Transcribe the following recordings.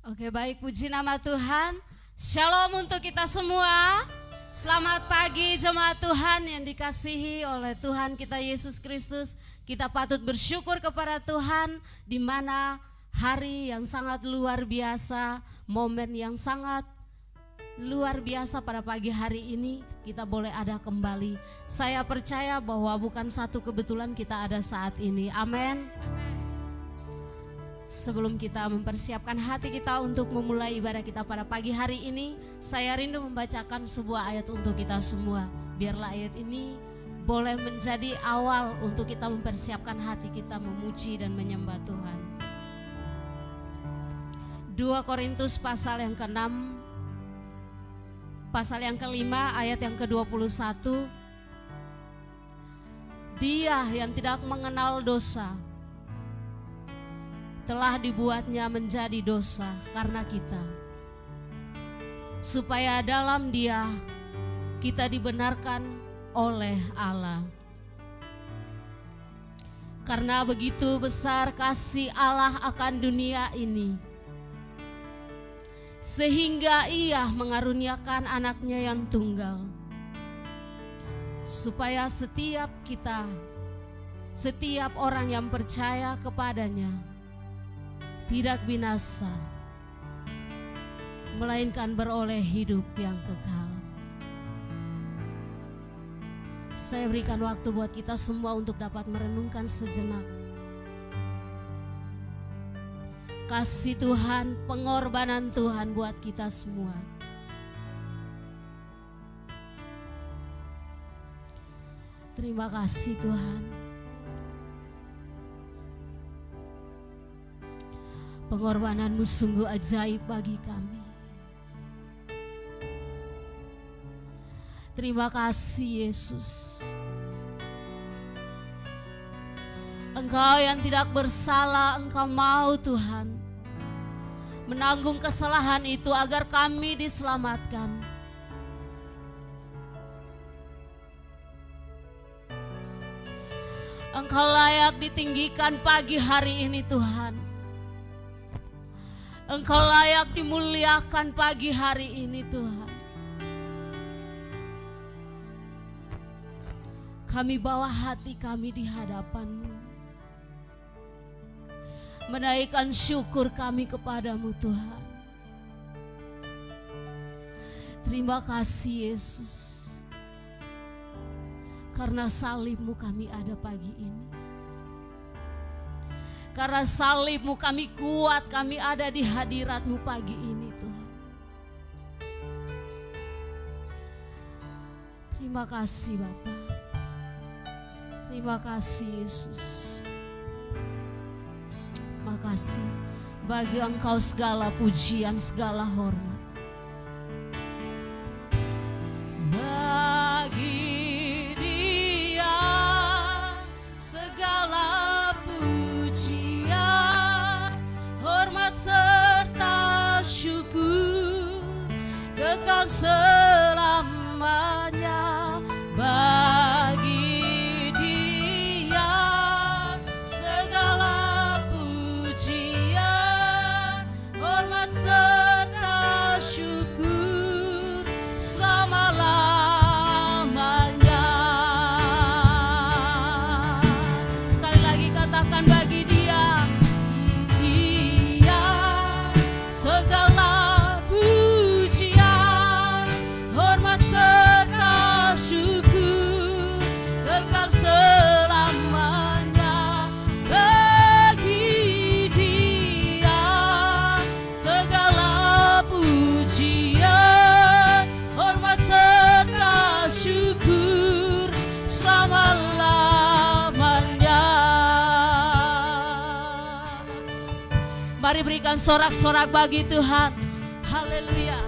Oke, baik, puji nama Tuhan. Shalom untuk kita semua. Selamat pagi jemaat Tuhan yang dikasihi oleh Tuhan kita Yesus Kristus. Kita patut bersyukur kepada Tuhan di mana hari yang sangat luar biasa, momen yang sangat luar biasa pada pagi hari ini kita boleh ada kembali. Saya percaya bahwa bukan satu kebetulan kita ada saat ini. Amin. Sebelum kita mempersiapkan hati kita untuk memulai ibadah kita pada pagi hari ini, saya rindu membacakan sebuah ayat untuk kita semua. Biarlah ayat ini boleh menjadi awal untuk kita mempersiapkan hati kita memuji dan menyembah Tuhan. 2 Korintus pasal yang ke-6, pasal yang ke-5 ayat yang ke-21. Dia yang tidak mengenal dosa telah dibuatnya menjadi dosa karena kita, supaya dalam Dia kita dibenarkan oleh Allah. Karena begitu besar kasih Allah akan dunia ini, sehingga Ia mengaruniakan anaknya yang tunggal, supaya setiap orang yang percaya kepadanya tidak binasa, melainkan beroleh hidup yang kekal. Saya berikan waktu buat kita semua untuk dapat merenungkan sejenak kasih Tuhan, pengorbanan Tuhan buat kita semua. Terima kasih Tuhan. Pengorbanan-Mu sungguh ajaib bagi kami. Terima kasih Yesus. Engkau yang tidak bersalah, Engkau mau Tuhan menanggung kesalahan itu agar kami diselamatkan. Engkau layak ditinggikan pagi hari ini Tuhan. Engkau layak dimuliakan pagi hari ini Tuhan. Kami bawa hati kami di hadapan-Mu, menaikkan syukur kami kepadamu Tuhan. Terima kasih Yesus, karena salib-Mu kami ada pagi ini. Karena salib-Mu kami kuat, kami ada di hadirat-Mu pagi ini Tuhan. Terima kasih Bapa. Terima kasih Yesus. Terima kasih. Bagi Engkau segala pujian, segala hormat. Bagi Dia segala serta syukur kekal selamanya. Bagi Dia segala pujian, hormat serta syukur selama-lamanya. Sekali lagi katakan, bagi Dia segala pujian, hormat serta syukur kekal selamanya. Bagi Dia segala pujian, hormat serta syukur selama-lamanya. Mari berikan sorak-sorak bagi Tuhan. Haleluya.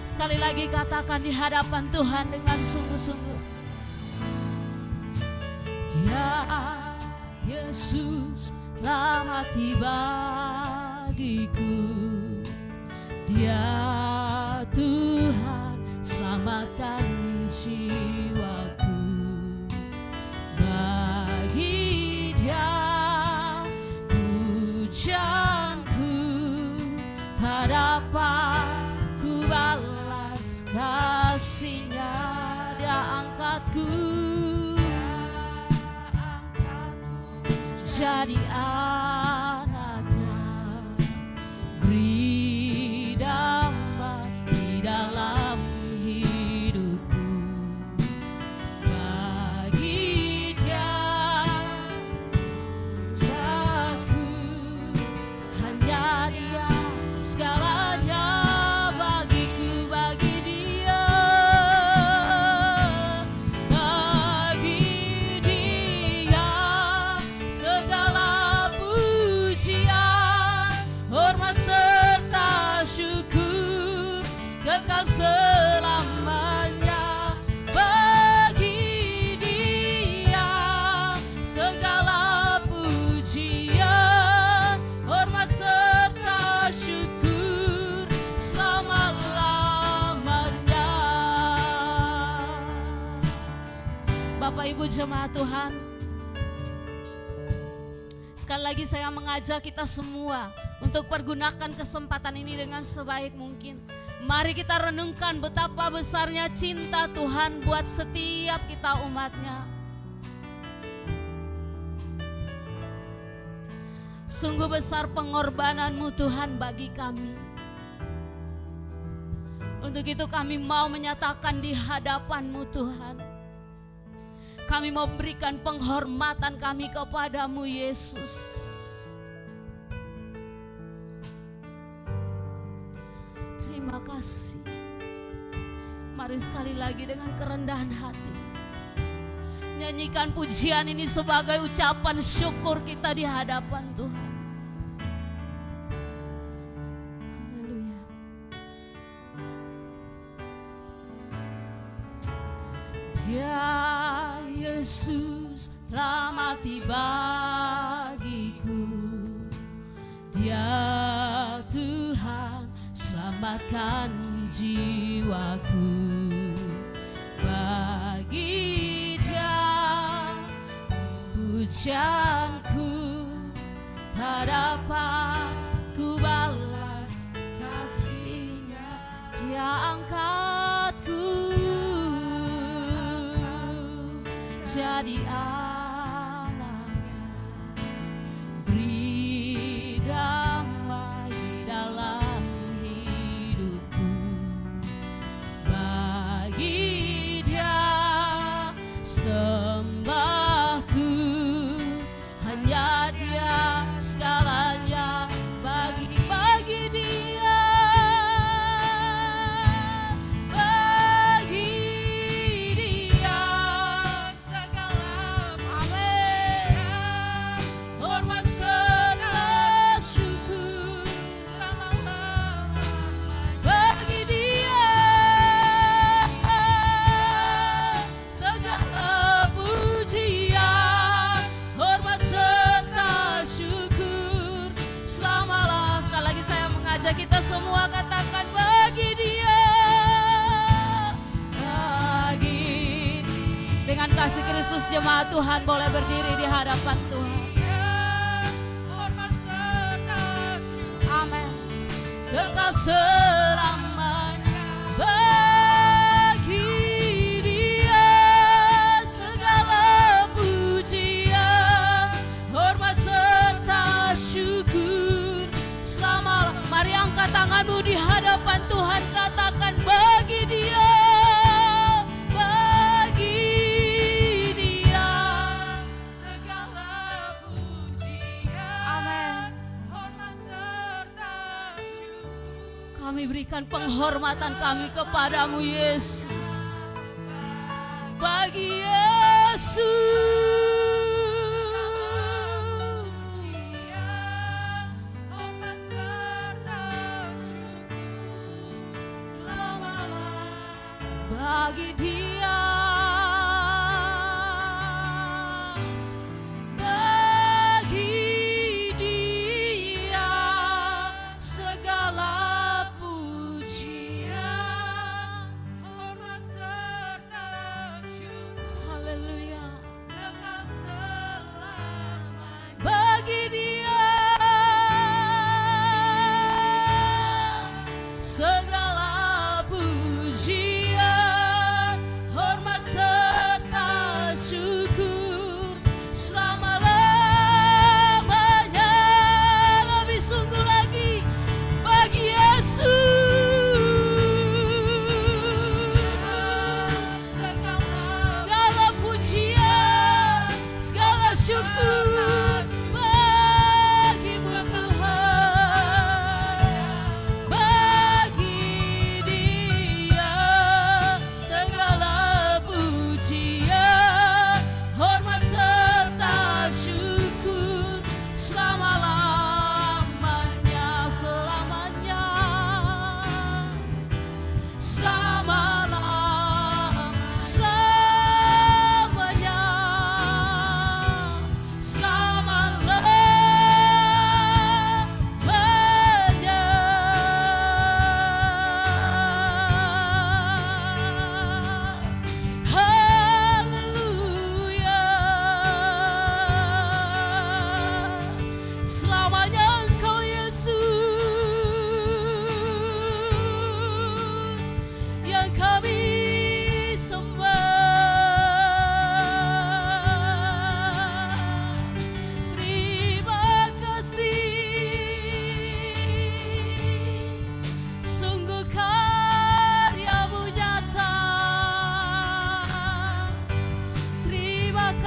Sekali lagi katakan di hadapan Tuhan dengan sungguh-sungguh. Dia Yesus telah mati bagiku. Dia Tuhan selamatkan jiwaku. Bagi Dia pujianku pada jadi anaknya, beri damai di dalam hidupku. Bagi Dia aku hanya Dia segalanya bagiku, bagi Dia, bagi Dia segala pujian, hormat serta syukur kekal selamanya. Bagi Dia segala pujian, hormat serta syukur selama-lamanya. Bapak Ibu jemaat Tuhan, sekali lagi saya mengajak kita semua untuk pergunakan kesempatan ini dengan sebaik mungkin. Mari kita renungkan betapa besarnya cinta Tuhan buat setiap kita umatnya. Sungguh besar pengorbananmu Tuhan bagi kami. Untuk itu kami mau menyatakan di hadapan-Mu Tuhan, kami mau berikan penghormatan kami kepadamu Yesus. Terima kasih. Mari sekali lagi dengan kerendahan hati nyanyikan pujian ini sebagai ucapan syukur kita di hadapan Tuhan. Haleluya. Dia Yesus telah mati bagiku. Dia Tuhan selamatkan jiwaku. Bagi Dia pujianku tak dapat ku balas, kasih-Nya Dia angkatku jadi anaknya, beri damai di dalam hidupku. Bagi Dia sembahku, hanya Dia segalanya, bagi Dia, bagi Dia segala, amin, hormat serta syukur selama-lamanya. Bagi Dia segala pujian, hormat serta syukur selama-lamanya. Sekali lagi saya mengajak kita semua katakan bagi Dia, bagi. Dengan kasih Kristus jemaat Tuhan boleh berdiri di hadapan Tuhan. Amin. Kekal selamanya. Bagi Dia segala pujian, hormat serta syukur selama. Mari angkat tanganmu di hadapan Tuhan, katakan bagi Dia, bagi Dia segala pujian, amin, hormat serta syukur. Kami berikan penghormatan kami kepadamu Yesus. Bagi Yesus bagi Dia, bagi Dia segala pujian, hormat serta syukur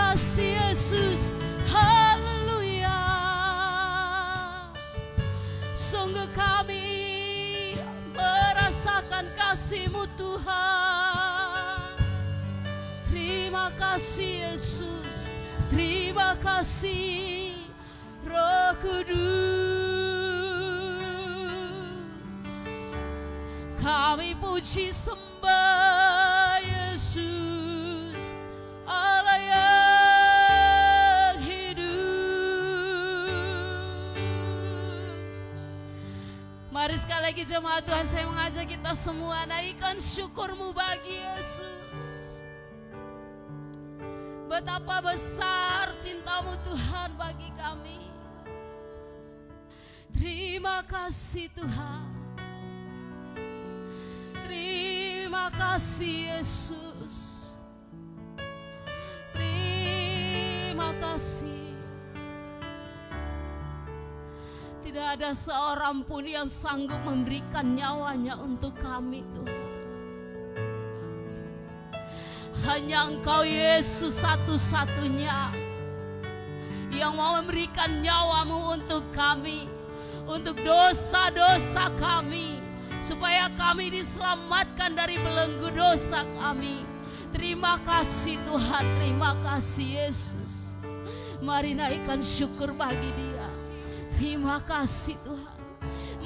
kasih Yesus. Haleluya. Sungguh kami merasakan kasih-Mu Tuhan. Terima kasih Yesus. Terima kasih Roh Kudus. Kami puji sembah Yesus, Allah yang hidup. Mari sekali lagi jemaat Tuhan, saya mengajak kita semua naikkan syukur-Mu bagi Yesus. Betapa besar cinta-Mu Tuhan bagi kami. Terima kasih Tuhan. Terima kasih Yesus. Terima kasih. Tidak ada seorang pun yang sanggup memberikan nyawanya untuk kami Tuhan. Hanya Engkau Yesus satu-satunya yang mau memberikan nyawa-Mu untuk kami, untuk dosa-dosa kami, supaya kami diselamatkan dari belenggu dosa kami. Terima kasih Tuhan, terima kasih Yesus. Mari naikkan syukur bagi Dia. Terima kasih Tuhan.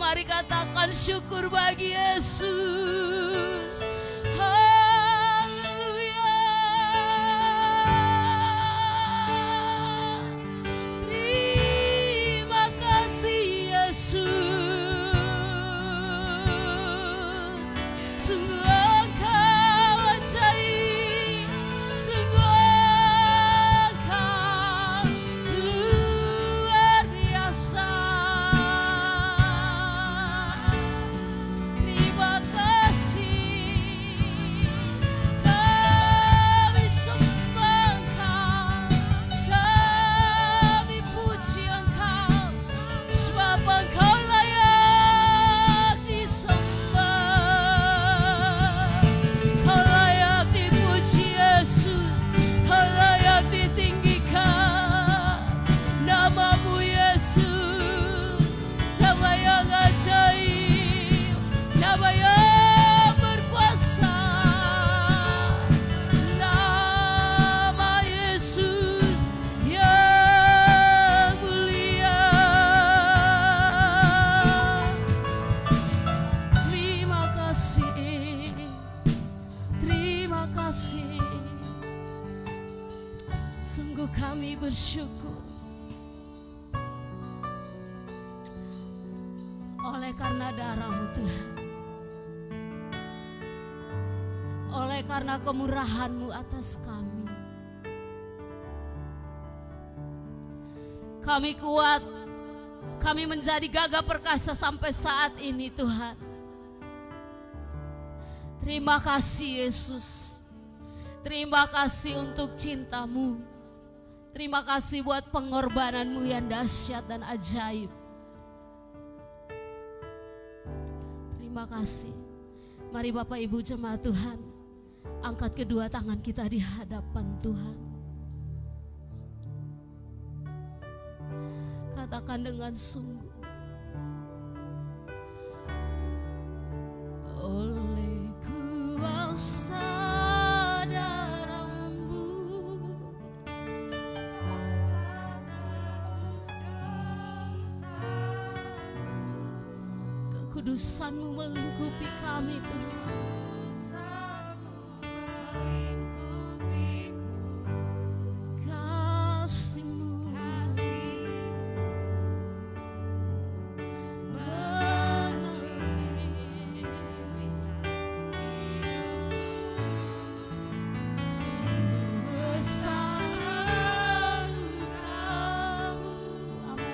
Mari katakan syukur bagi Yesus. Sungguh kami bersyukur oleh karena darah-Mu Tuhan, oleh karena kemurahan-Mu atas kami. Kami kuat, kami menjadi gagah perkasa sampai saat ini Tuhan. Terima kasih Yesus. Terima kasih untuk cinta-Mu. Terima kasih buat pengorbanan-Mu yang dahsyat dan ajaib. Terima kasih. Mari Bapak Ibu jemaat Tuhan, angkat kedua tangan kita di hadapan Tuhan. Katakan dengan sungguh, oleh kuasa kekudusan-Mu melingkupi kami Tuhan. Kasih-Mu mengalir sebesar anugerah-Mu. Amin.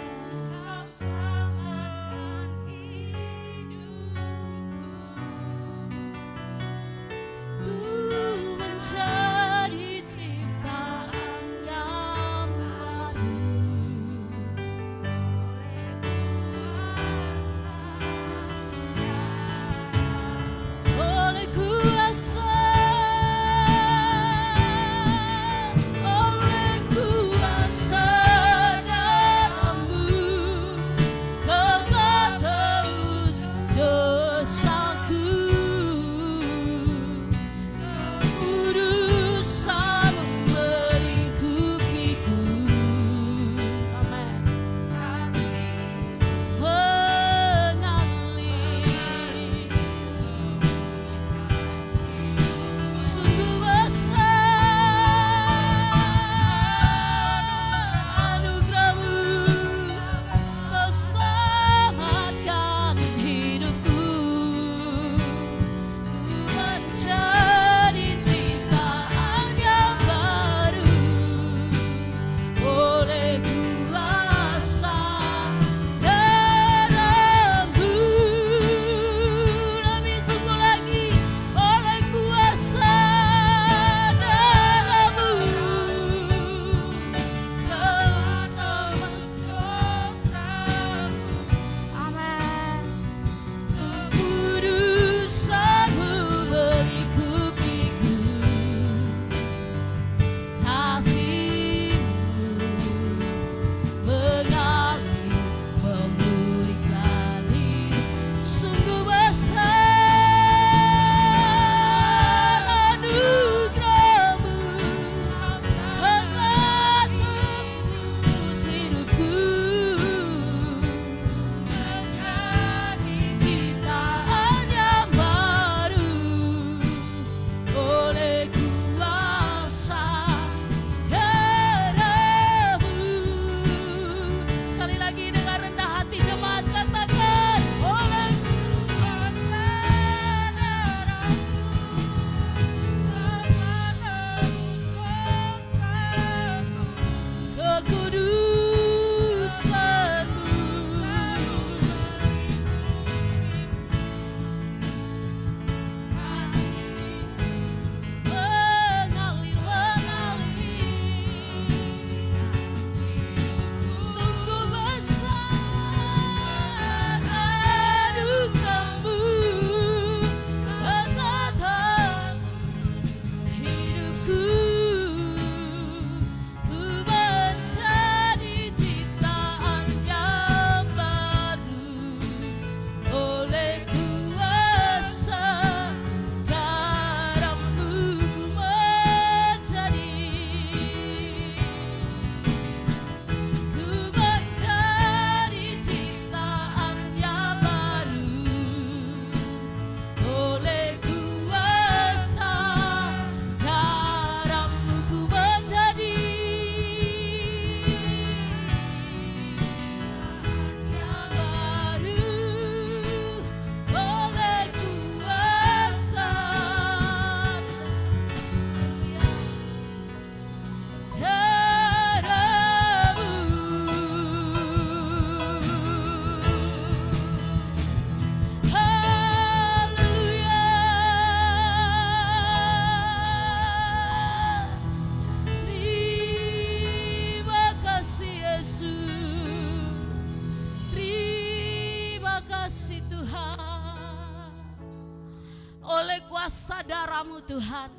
darah-Mu Tuhan,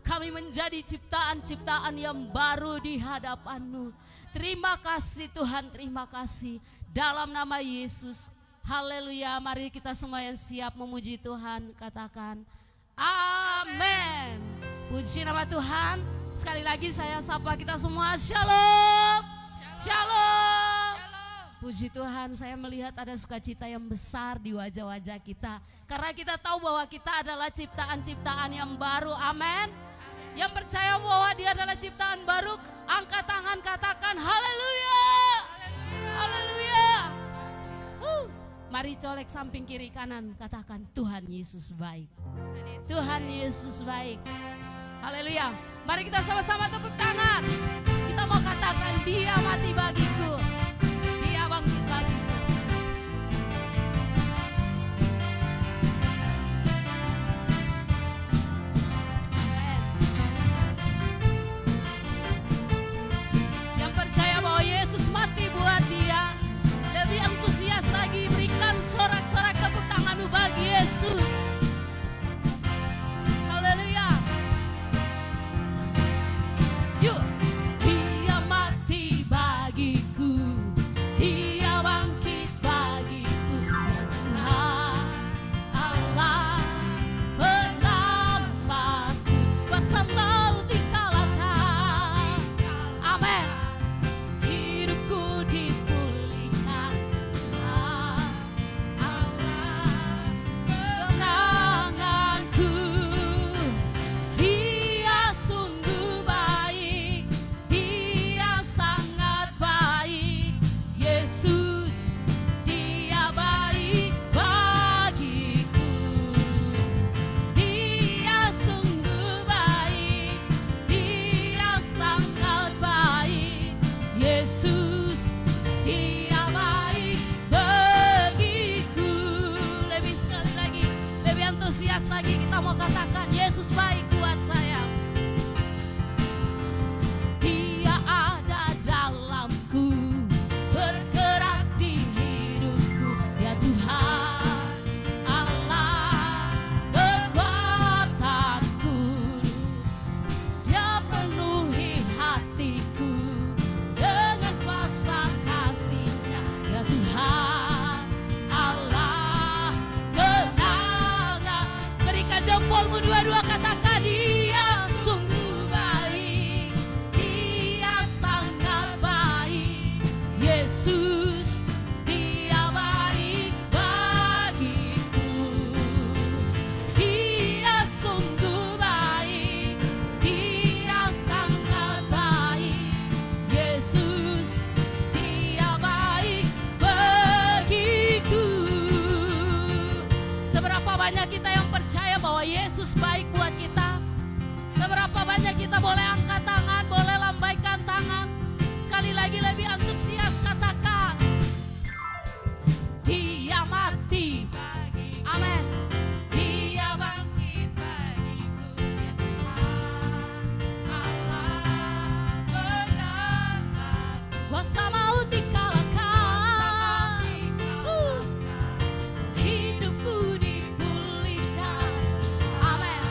kami menjadi ciptaan-ciptaan yang baru di hadapan-Mu. Terima kasih Tuhan, terima kasih. Dalam nama Yesus, haleluya. Mari kita semua yang siap memuji Tuhan, katakan amin. Puji nama Tuhan. Sekali lagi saya sapa kita semua, shalom, shalom. Puji Tuhan, saya melihat ada sukacita yang besar di wajah-wajah kita. Karena kita tahu bahwa kita adalah ciptaan-ciptaan yang baru, amin. Yang percaya bahwa dia adalah ciptaan baru, angkat tangan katakan haleluya, haleluya. Mari colek samping kiri kanan, katakan Tuhan Yesus baik. Tuhan Yesus baik. Haleluya. Mari kita sama-sama tepuk tangan. Kita mau katakan dia mati bagiku, dia bangkit bagiku. Amen. Yang percaya bahwa Yesus mati buat dia, lebih antusias lagi, berikan sorak-sorak tepuk tanganmu bagi Yesus. Haleluya. Yuk. Dia mati bagiku, dia bangkit bagiku, ya Tuhan Allah penyelamatku, kuasa maut dikalahkan. Amin. Hidupku dipulihkan, Allah kenanganku. Dia sungguh baik, dia sangat baik. Yesus, dia baik bagiku. Dia sungguh baik, dia sangat baik. Yesus, dia baik bagiku. Lebih sekali lagi, lebih antusias lagi kita mau katakan Yesus baik buat saya. Dia ada dalamku, bergerak di hidupku, dia Tuhan Allah kekuatanku. Dia penuhi hatiku dengan kuasa kasih-Nya, ya Tuhan Allah kenangan. Berikan jempolmu dua-dua, katakan dia sungguh baik, dia sangat baik. Yesus, dia baik bagiku. Dia sungguh baik, dia sangat baik. Yesus, dia baik bagiku. Seberapa banyak kita yang percaya bahwa Yesus baik buat kita? Seberapa banyak kita boleh angkat tangan, boleh lambaikan tangan? Sekali lagi lebih antusias katakan dia mati. Amin. Dia bangkit bagiku, ya Tuhan Allah menangkan. Kuasa maut dikalahkan. Hidupku dipulihkan. Amin.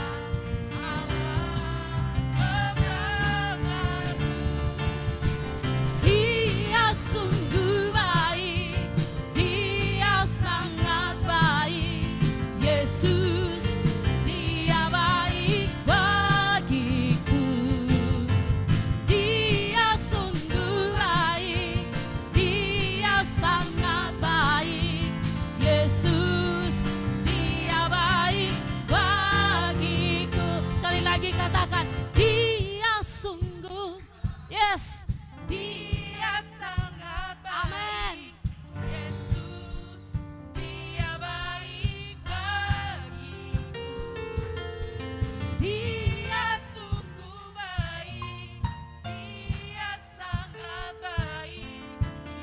Dia sungguh baik, dia sangat baik. Yesus, dia baik bagiku. Dia sungguh baik, dia sangat baik. Yesus, dia baik bagiku. Sekali lagi katakan dia sungguh, yes, dia sangat baik. Amin. Yesus, dia baik bagiku. Dia sungguh baik, dia sangat baik.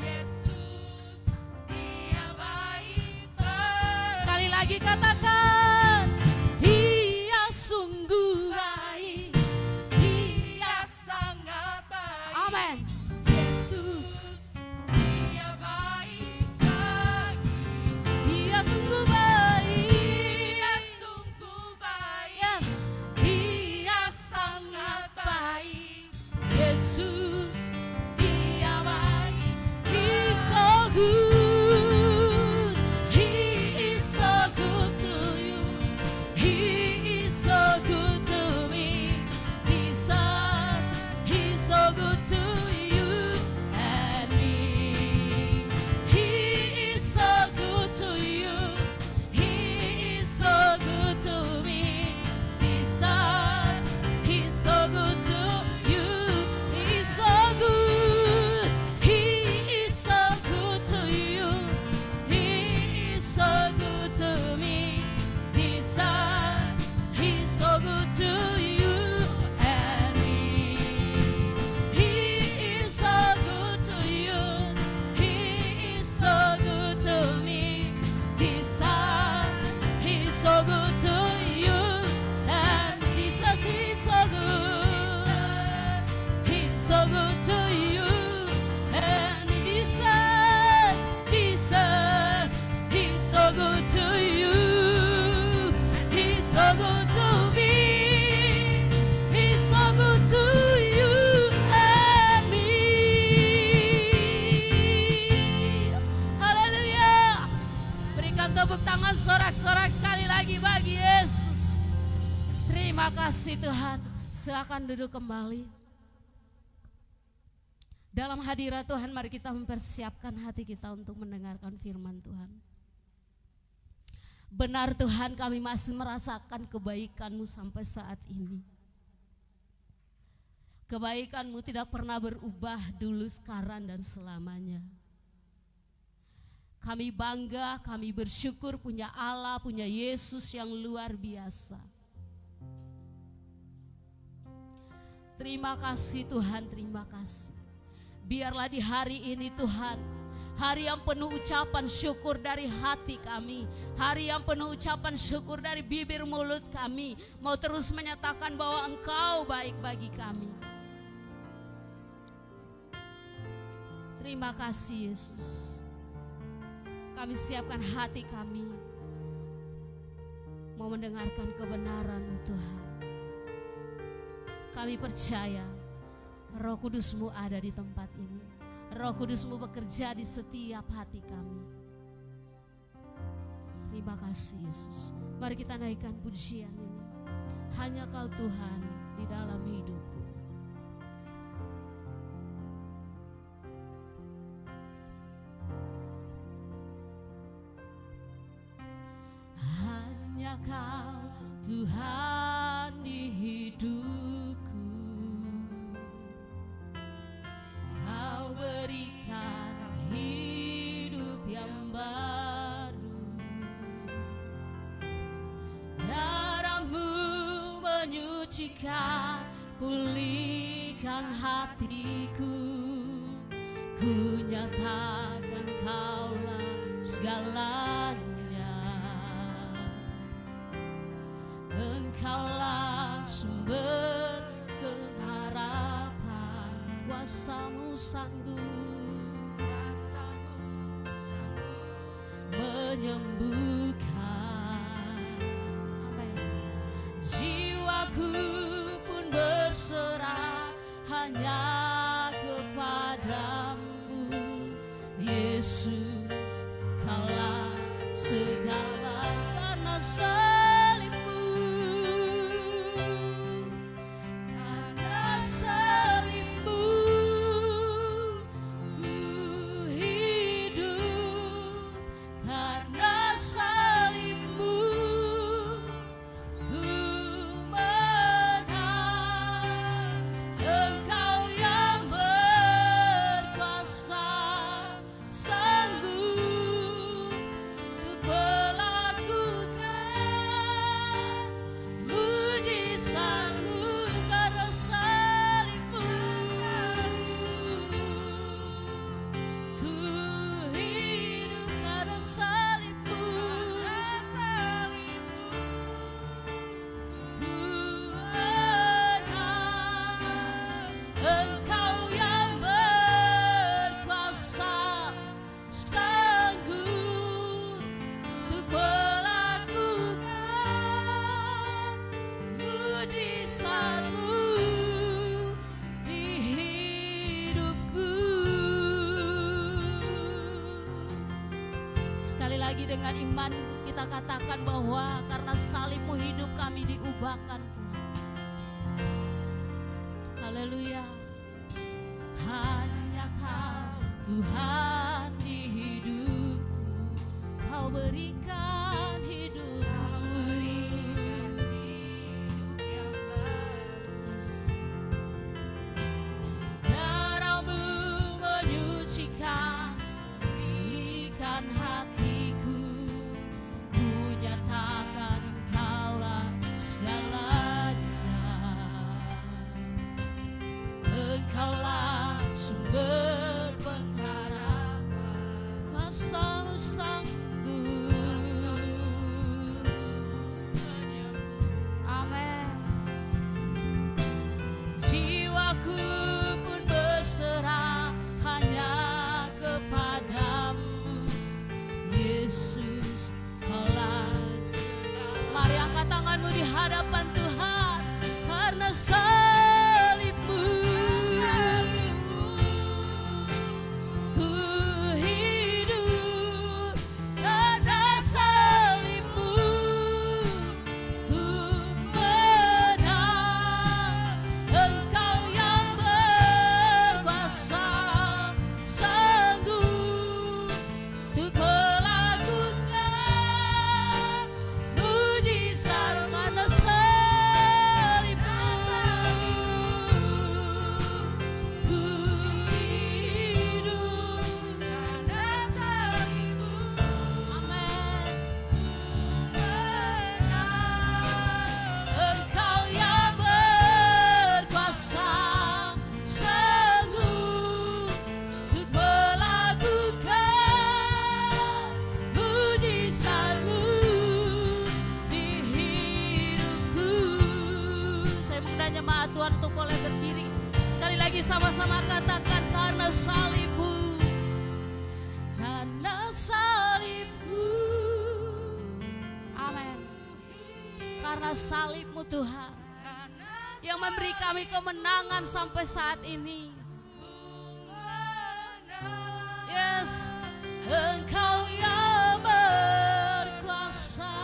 Yesus, dia baik bagiku. Sekali lagi katakan dia sungguh baik, dia sangat baik. Amin. Yesus, dia baik bagiku. Dia sungguh baik, dia sungguh baik. Yes. kasih Tuhan, silakan duduk kembali. Dalam hadirat Tuhan, mari kita mempersiapkan hati kita untuk mendengarkan firman Tuhan. Benar Tuhan, kami masih merasakan kebaikan-Mu sampai saat ini. Kebaikan-Mu tidak pernah berubah dulu, sekarang, dan selamanya. Kami bangga, kami bersyukur punya Allah, punya Yesus yang luar biasa. Terima kasih Tuhan, terima kasih. Biarlah di hari ini Tuhan, hari yang penuh ucapan syukur dari hati kami, hari yang penuh ucapan syukur dari bibir mulut kami, mau terus menyatakan bahwa Engkau baik bagi kami. Terima kasih Yesus. Kami siapkan hati kami, mau mendengarkan kebenaran-Mu Tuhan. Kami percaya Roh Kudus-Mu ada di tempat ini. Roh Kudus-Mu bekerja di setiap hati kami. Terima kasih Yesus. Mari kita naikkan pujian ini. Hanya Kau Tuhan di dalam hidupku. Hanya Kau Tuhan di hidupku. Kau berikan hidup yang baru. Darah-Mu menyucikan, pulihkan hatiku. Ku nyatakan Kaulah segalanya. Engkaulah sumber pengharapan, kuasa-Mu sanggup menyembuhkan. Amin. Jiwaku pun berserah hanya kepadamu, Yesus. Kaulah segala karena lagi dengan iman kita katakan bahwa karena salib-Mu hidup kami diubahkan. Haleluya. Hanya Kau Tuhan di hidupku, Kau berikan hidup-Mu. Darah-Mu menyucikan, pulihkan hatiku. Ku nyatakan Engkaulah segalanya. Engkaulah sumber pengharapan, kuasa-Mu sanggup lagi sama-sama katakan karena salibmu. Karena salibmu. Amin. Karena salibmu Tuhan yang memberi kami kemenangan sampai saat ini. Yes, Engkau yang berkuasa.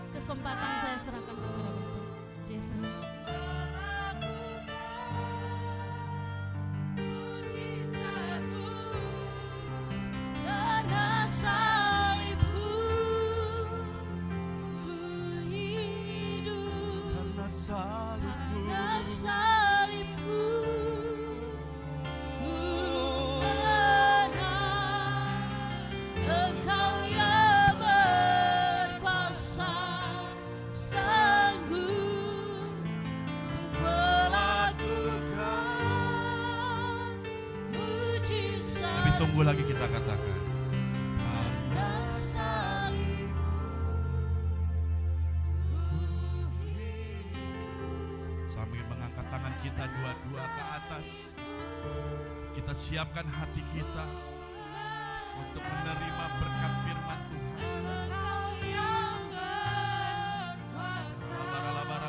Kesempatan saya serahkan kepada Bapak Jeffrey. Karena salibmu ku hidup. Karena salibmu. Karena salibmu ku menang. Engkau yang berkuasa, sanggup untuk melakukan mujizat. Lebih sungguh lagi kita katakan. Karena salibmu Sambil mengangkat tangan kita dua-dua ke atas, kita siapkan hati kita untuk menerima berkat firman Tuhan. Engkau yang berkuasa. Labar.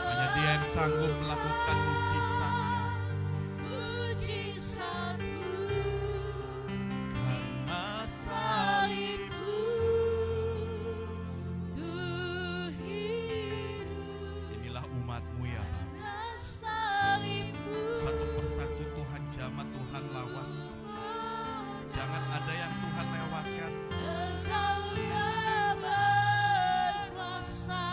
Hanya Dia yang sanggup melakukan mujizatnya. Mujizatmu Karena salibmu. ku hidup. Inilah umat-Mu ya Bapa. Karena salibmu Satu persatu Tuhan jamah, Tuhan lawan. Jangan ada yang Tuhan lewatkan. Engkau yang berkuasa,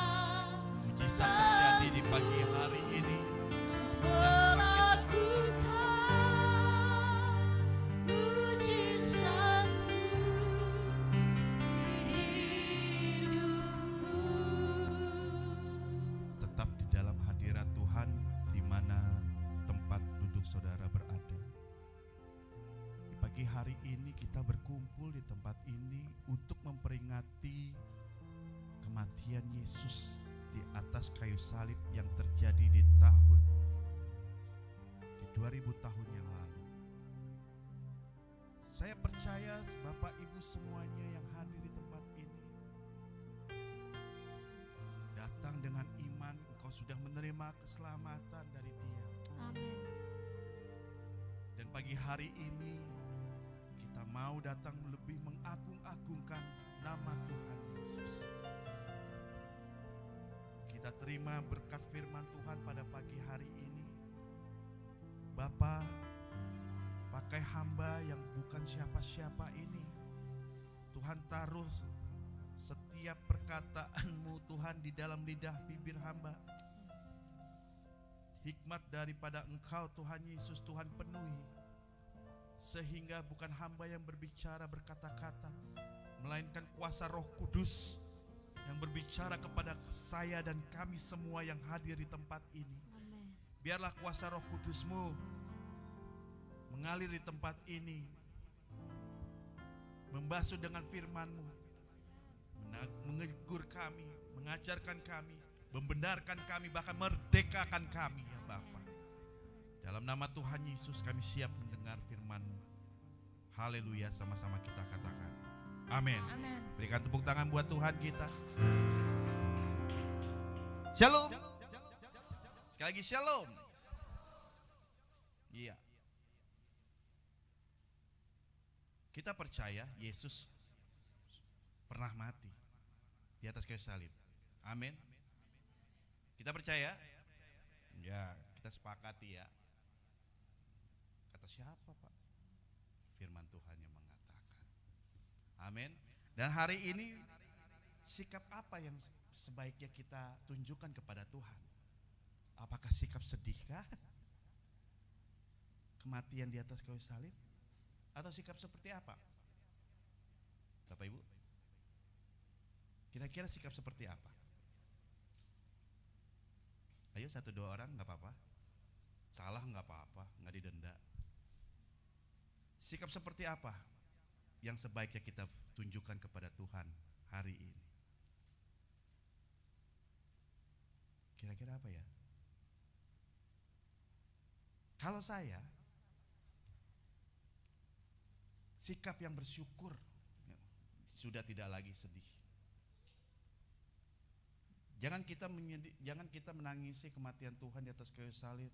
Mujizat terjadi di pagi hari ini. melakukan mujizatmu di hidupku. Tetap di dalam hadirat Tuhan di mana tempat duduk saudara berada. Di pagi hari ini kita berkumpul di tempat ini untuk memperingati kematian Yesus di atas kayu salib yang terjadi di 2000 tahun yang lalu. Saya percaya Bapak Ibu semuanya yang hadir di tempat ini datang dengan iman, engkau sudah menerima keselamatan dari Dia. Amin. Dan pagi hari ini kita mau datang lebih mengagung-agungkan nama Tuhan Yesus. Kita terima berkat firman Tuhan pada pagi hari ini. Bapa, pakai hamba yang bukan siapa-siapa ini. Tuhan taruh setiap perkataanmu Tuhan di dalam lidah bibir hamba. Hikmat daripada Engkau Tuhan Yesus Tuhan penuhi. Sehingga bukan hamba yang berbicara berkata-kata, melainkan kuasa Roh Kudus yang berbicara kepada saya dan kami semua yang hadir di tempat ini. Amin. Biarlah kuasa Roh Kudus-Mu mengalir di tempat ini, membasuh dengan firman-Mu, menegur kami, mengajarkan kami, membenarkan kami, bahkan merdekakan kami ya Bapa. Dalam nama Tuhan Yesus kami siap mendengar firman-Mu. Haleluya, sama-sama kita katakan amin. Amin. Berikan tepuk tangan buat Tuhan kita. Shalom. Sekali lagi shalom. Iya. Kita percaya Yesus pernah mati di atas kayu salib. Amin. Kita percaya? Ya, kita sepakati ya. Kata siapa Pak? Firman Tuhan yang mengatakan. Amin. Dan hari ini sikap apa yang sebaiknya kita tunjukkan kepada Tuhan? Apakah sikap sedihkah? Kematian di atas kayu salib? Atau sikap seperti apa? Bapak Ibu, kira-kira sikap seperti apa? Ayo 1-2 orang gak apa-apa. Salah gak apa-apa, gak didenda. Sikap seperti apa yang sebaiknya kita tunjukkan kepada Tuhan hari ini? Kira-kira apa ya? Kalau saya, sikap yang bersyukur, sudah tidak lagi sedih. Jangan kita menangisi kematian Tuhan di atas kayu salib.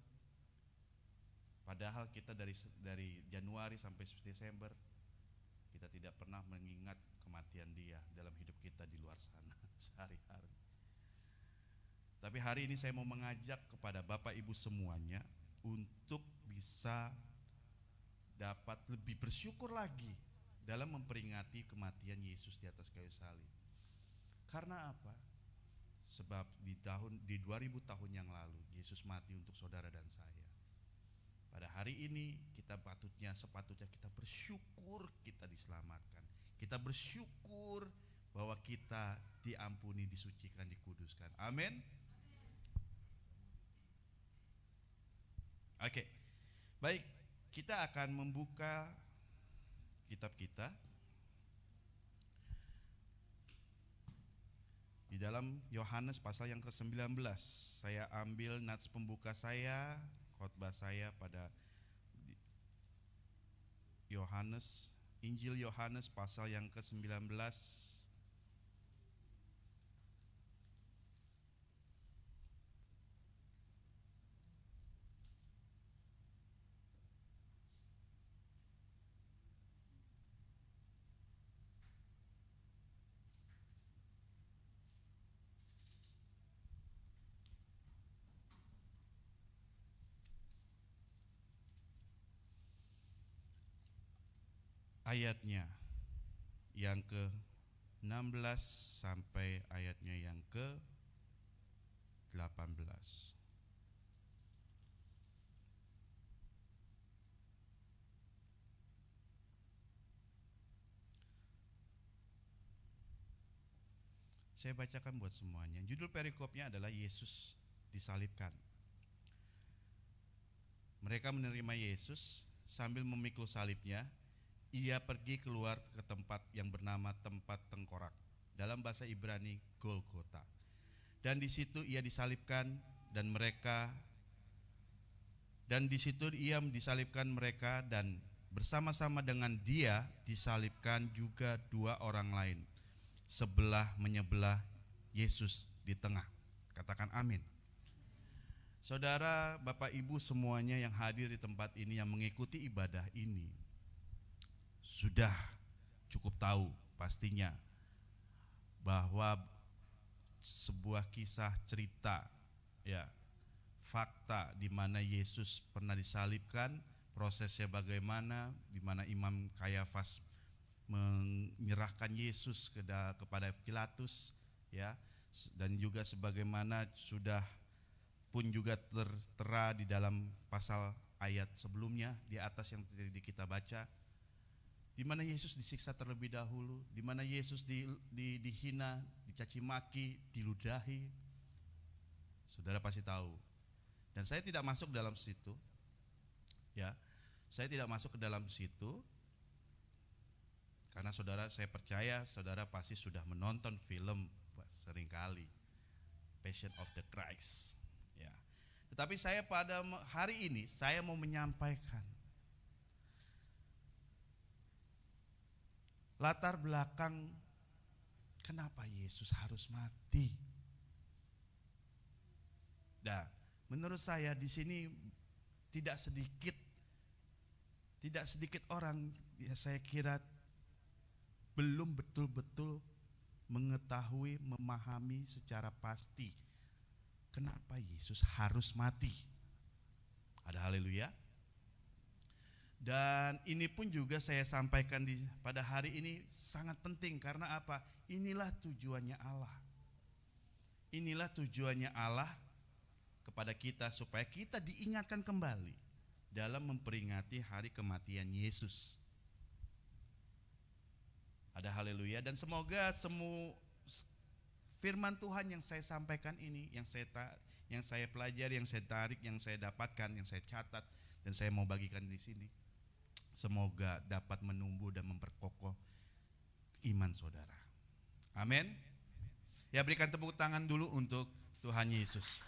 Padahal kita dari Januari sampai Desember kita tidak pernah mengingat kematian Dia dalam hidup kita di luar sana sehari-hari. Tapi hari ini saya mau mengajak kepada Bapak Ibu semuanya untuk bisa dapat lebih bersyukur lagi dalam memperingati kematian Yesus di atas kayu salib. Karena apa? Sebab di 2000 tahun yang lalu Yesus mati untuk saudara dan saya. Pada hari ini sepatutnya kita bersyukur kita diselamatkan. Kita bersyukur bahwa kita diampuni, disucikan, dikuduskan. Amin. Oke. Baik, kita akan membuka kitab kita di dalam Yohanes pasal yang ke-19. Saya ambil nats pembuka saya, khotbah saya pada Injil Yohanes pasal yang ke-19 ayatnya yang ke-16 sampai ayatnya yang ke-18. Saya bacakan buat semuanya. Judul perikopnya adalah Yesus disalibkan. Mereka menerima Yesus sambil memikul salibnya. Ia pergi keluar ke tempat yang bernama tempat tengkorak, dalam bahasa Ibrani Golgota. Dan di situ ia disalibkan dan di situ ia disalibkan mereka, dan bersama-sama dengan dia disalibkan juga dua orang lain, sebelah menyebelah Yesus di tengah. Katakan amin. Saudara, Bapak Ibu semuanya yang hadir di tempat ini, yang mengikuti ibadah ini, sudah cukup tahu pastinya bahwa sebuah kisah cerita, ya, fakta di mana Yesus pernah disalibkan, prosesnya bagaimana, di mana Imam Kayafas menyerahkan Yesus kepada Pilatus, ya, dan juga sebagaimana sudah pun juga tertera di dalam pasal ayat sebelumnya di atas yang tadi kita baca, di mana Yesus disiksa terlebih dahulu, di mana Yesus dihina, dicaci maki, diludahi. Saudara pasti tahu. Dan saya tidak masuk dalam situ, ya, saya tidak masuk ke dalam situ, karena saya percaya saudara pasti sudah menonton film seringkali, Passion of the Christ, ya. Tetapi saya pada hari ini saya mau menyampaikan latar belakang kenapa Yesus harus mati. Nah, menurut saya di sini tidak sedikit orang, ya, saya kira belum betul-betul mengetahui, memahami secara pasti kenapa Yesus harus mati. Ada haleluya. Dan ini pun juga saya sampaikan pada hari ini sangat penting. Karena apa? Inilah tujuannya Allah. Inilah tujuannya Allah kepada kita, supaya kita diingatkan kembali dalam memperingati hari kematian Yesus. Ada haleluya. Dan semoga semua firman Tuhan yang saya sampaikan ini, yang saya pelajari, yang saya tarik, yang saya dapatkan, yang saya catat, dan saya mau bagikan di sini, semoga dapat menumbuh dan memperkokoh iman saudara. Amin. Ya, berikan tepuk tangan dulu untuk Tuhan Yesus.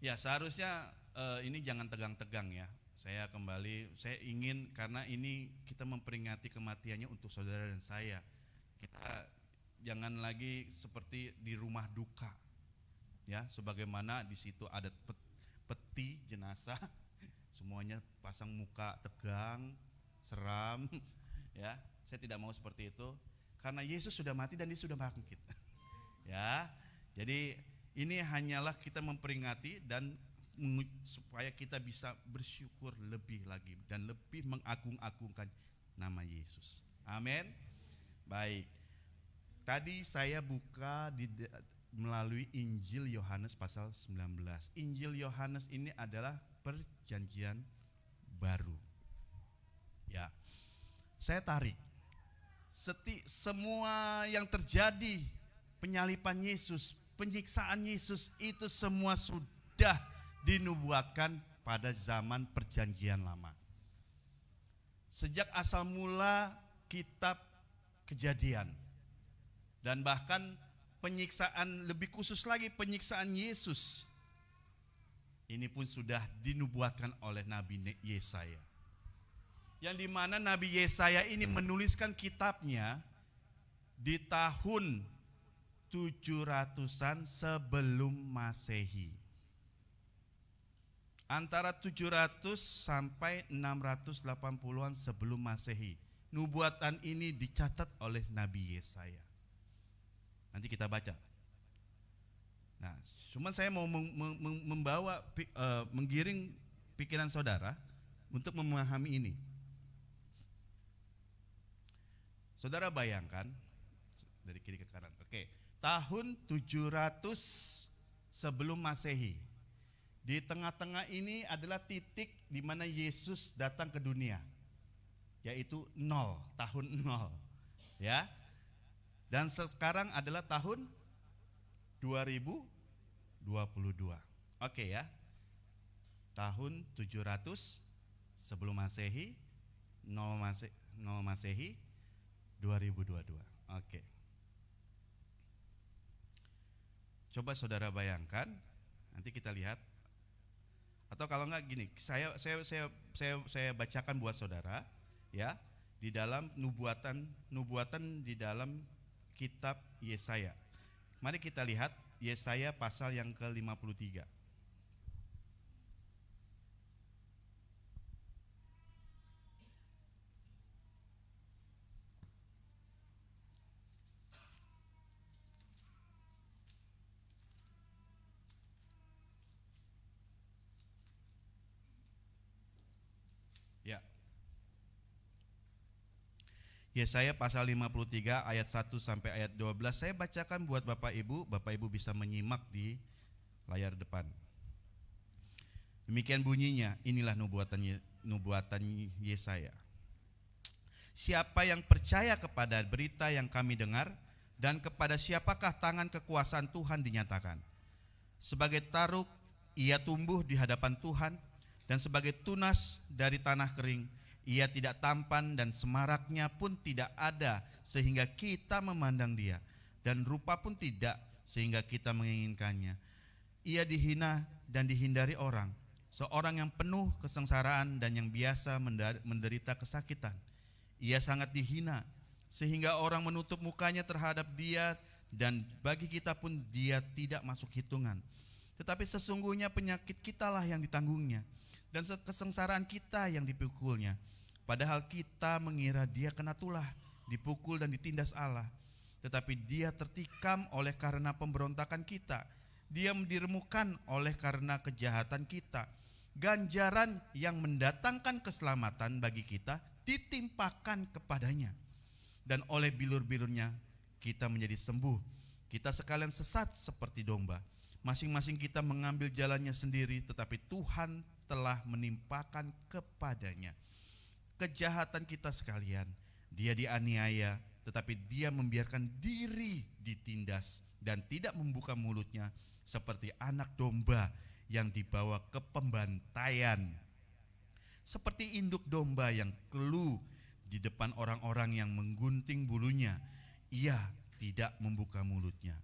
Ya, seharusnya ini jangan tegang-tegang ya. Saya ingin, karena ini kita memperingati kematiannya untuk saudara dan saya. Kita jangan lagi seperti di rumah duka. Ya, sebagaimana di situ ada peti jenazah, semuanya pasang muka tegang, seram, ya. Saya tidak mau seperti itu, karena Yesus sudah mati dan Dia sudah bangkit. Ya, jadi ini hanyalah kita memperingati dan supaya kita bisa bersyukur lebih lagi dan lebih mengagung-agungkan nama Yesus. Amin. Baik. Tadi saya buka melalui Injil Yohanes pasal 19. Injil Yohanes ini adalah perjanjian baru. Ya. Saya tarik. Semua yang terjadi, penyaliban Yesus, penyiksaan Yesus, itu semua sudah dinubuatkan pada zaman perjanjian lama. Sejak asal mula kitab Kejadian, dan bahkan penyiksaan, lebih khusus lagi penyiksaan Yesus, ini pun sudah dinubuatkan oleh Nabi Yesaya. Yang dimana Nabi Yesaya ini menuliskan kitabnya di tahun 700-an sebelum Masehi. Antara 700 sampai 680-an sebelum Masehi. Nubuatan ini dicatat oleh Nabi Yesaya. Nanti kita baca. Nah, cuman saya mau menggiring pikiran saudara untuk memahami ini. Saudara bayangkan dari kiri ke kanan. Oke, tahun 700 sebelum Masehi. Di tengah-tengah ini adalah titik di mana Yesus datang ke dunia, yaitu 0, tahun 0. Ya. Dan sekarang adalah tahun 2022. Oke ya. Tahun 700 sebelum Masehi, 0 Masehi, 2022. Oke. Coba saudara bayangkan, nanti kita lihat. Atau kalau enggak gini, saya bacakan buat saudara, ya, di dalam nubuatan di dalam kitab Yesaya. Mari kita lihat Yesaya pasal yang ke-53. Ya. Yesaya pasal 53 ayat 1 sampai ayat 12. Saya bacakan buat Bapak Ibu bisa menyimak di layar depan. Demikian bunyinya, inilah nubuatan Yesaya. Siapa yang percaya kepada berita yang kami dengar, dan kepada siapakah tangan kekuasaan Tuhan dinyatakan? Sebagai taruk ia tumbuh di hadapan Tuhan, dan sebagai tunas dari tanah kering, ia tidak tampan dan semaraknya pun tidak ada sehingga kita memandang dia, dan rupa pun tidak sehingga kita menginginkannya. Ia dihina dan dihindari orang, seorang yang penuh kesengsaraan dan yang biasa menderita kesakitan. Ia sangat dihina sehingga orang menutup mukanya terhadap dia, dan bagi kita pun dia tidak masuk hitungan. Tetapi sesungguhnya penyakit kitalah yang ditanggungnya, dan kesengsaraan kita yang dipikulnya. Padahal kita mengira dia kena tulah, dipukul dan ditindas Allah. Tetapi dia tertikam oleh karena pemberontakan kita, dia diremukan oleh karena kejahatan kita. Ganjaran yang mendatangkan keselamatan bagi kita ditimpakan kepadanya, dan oleh bilur-bilurnya kita menjadi sembuh. Kita sekalian sesat seperti domba, masing-masing kita mengambil jalannya sendiri, tetapi Tuhan telah menimpakan kepadanya kejahatan kita sekalian. Dia dianiaya, tetapi dia membiarkan diri ditindas dan tidak membuka mulutnya, seperti anak domba yang dibawa ke pembantaian. Seperti induk domba yang keluh di depan orang-orang yang menggunting bulunya, ia tidak membuka mulutnya.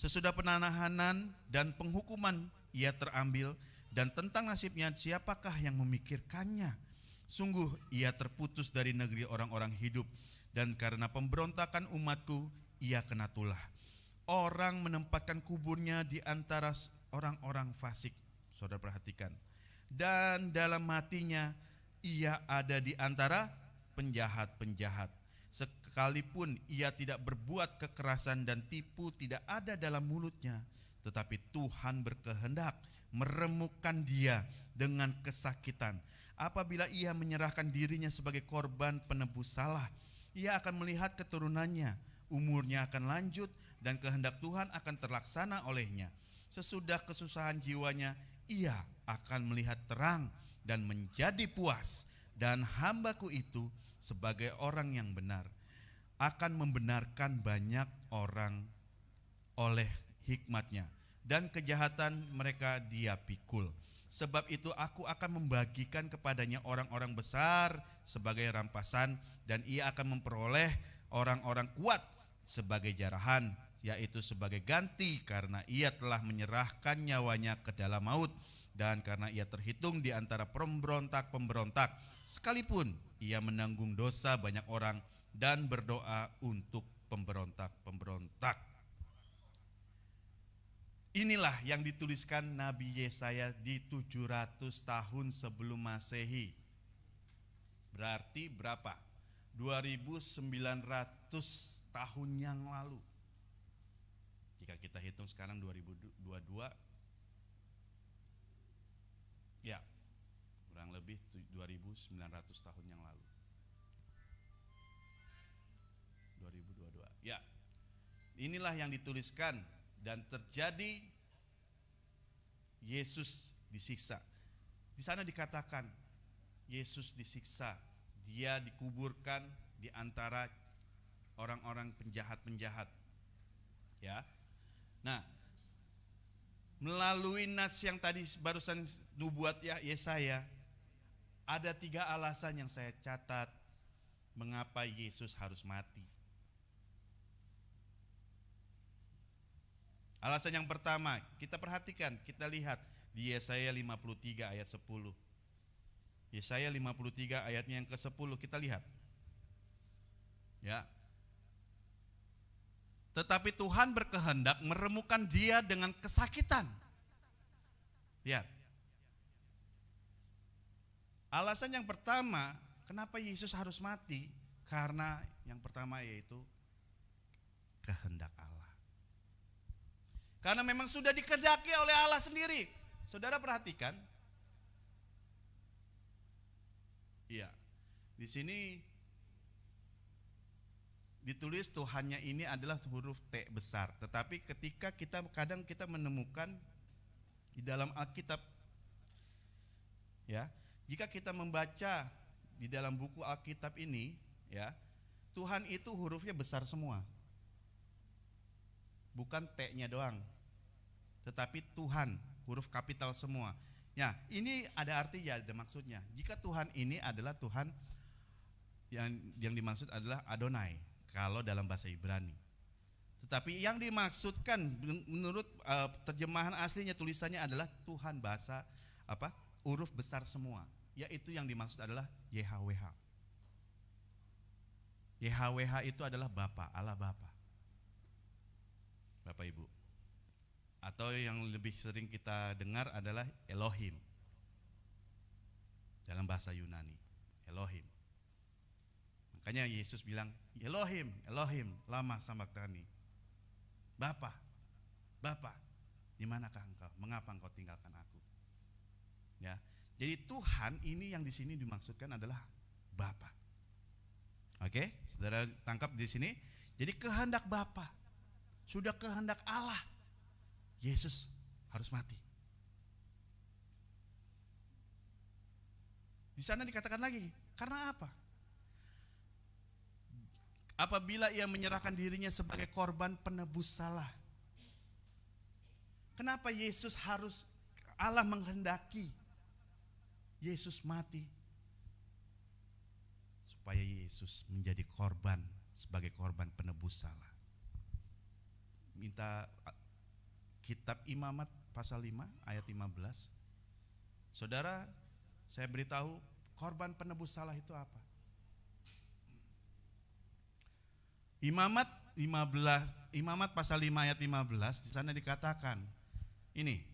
Sesudah penahanan dan penghukuman ia terambil, dan tentang nasibnya siapakah yang memikirkannya? Sungguh ia terputus dari negeri orang-orang hidup, dan karena pemberontakan umatku ia kena tulah. Orang menempatkan kuburnya di antara orang-orang fasik. Saudara perhatikan. Dan dalam matinya ia ada di antara penjahat-penjahat. Sekalipun ia tidak berbuat kekerasan dan tipu tidak ada dalam mulutnya, tetapi Tuhan berkehendak meremukkan dia dengan kesakitan. Apabila ia menyerahkan dirinya sebagai korban penebus salah, ia akan melihat keturunannya, umurnya akan lanjut dan kehendak Tuhan akan terlaksana olehnya. Sesudah kesusahan jiwanya, ia akan melihat terang dan menjadi puas, dan hambaku itu sebagai orang yang benar akan membenarkan banyak orang oleh hikmatnya, dan kejahatan mereka dia pikul. Sebab itu aku akan membagikan kepadanya orang-orang besar sebagai rampasan, dan ia akan memperoleh orang-orang kuat sebagai jarahan, yaitu sebagai ganti karena ia telah menyerahkan nyawanya ke dalam maut, dan karena ia terhitung di antara pemberontak-pemberontak, sekalipun ia menanggung dosa banyak orang dan berdoa untuk pemberontak-pemberontak. Inilah yang dituliskan Nabi Yesaya di 700 tahun sebelum Masehi. Berarti berapa? 2900 tahun yang lalu. Jika kita hitung sekarang 2022, ya kurang lebih 2900 tahun yang lalu. 2022. Ya. Inilah yang dituliskan. Dan terjadi, Yesus disiksa. Di sana dikatakan Yesus disiksa, dia dikuburkan di antara orang-orang penjahat-penjahat. Ya. Nah, melalui nas yang tadi barusan nubuat ya Yesaya, ada 3 alasan yang saya catat mengapa Yesus harus mati. Alasan yang pertama, kita perhatikan, kita lihat di Yesaya 53 ayat 10. Yesaya 53 ayatnya yang ke-10 kita lihat. Ya. Tetapi Tuhan berkehendak meremukkan dia dengan kesakitan. Ya. Alasan yang pertama, kenapa Yesus harus mati? Karena yang pertama yaitu kehendak Allah. Karena memang sudah dikehendaki oleh Allah sendiri. Saudara perhatikan. Iya. Di sini ditulis Tuhannya ini adalah huruf T besar. Tetapi ketika kadang kita menemukan di dalam Alkitab, ya, jika kita membaca di dalam buku Alkitab ini, ya, Tuhan itu hurufnya besar semua. Bukan T-nya doang, tetapi Tuhan, huruf kapital semua. Ya, ini ada artinya, ada maksudnya. Jika Tuhan ini adalah Tuhan, yang dimaksud adalah Adonai, kalau dalam bahasa Ibrani. Tetapi yang dimaksudkan menurut terjemahan aslinya, tulisannya adalah Tuhan bahasa huruf besar semua. Yaitu yang dimaksud adalah YHWH. YHWH itu adalah Bapa, Allah Bapa. Bapak Ibu. Atau yang lebih sering kita dengar adalah Elohim. Dalam bahasa Yunani, Elohim. Makanya Yesus bilang, Elohim, Elohim, lama sabachthani. Bapa, Bapa, di manakah engkau? Mengapa engkau tinggalkan aku? Ya. Jadi Tuhan ini yang di sini dimaksudkan adalah Bapa. Oke, saudara tangkap di sini. Jadi kehendak Bapa, sudah kehendak Allah, Yesus harus mati. Di sana dikatakan lagi, karena apa? Apabila ia menyerahkan dirinya sebagai korban penebus salah. Kenapa Yesus harus, Allah menghendaki Yesus mati? Supaya Yesus menjadi korban, sebagai korban penebus salah. Minta kitab Imamat pasal 5 ayat 15. Saudara, saya beritahu korban penebus salah itu apa? Imamat pasal 5 ayat 15, di sana dikatakan ini,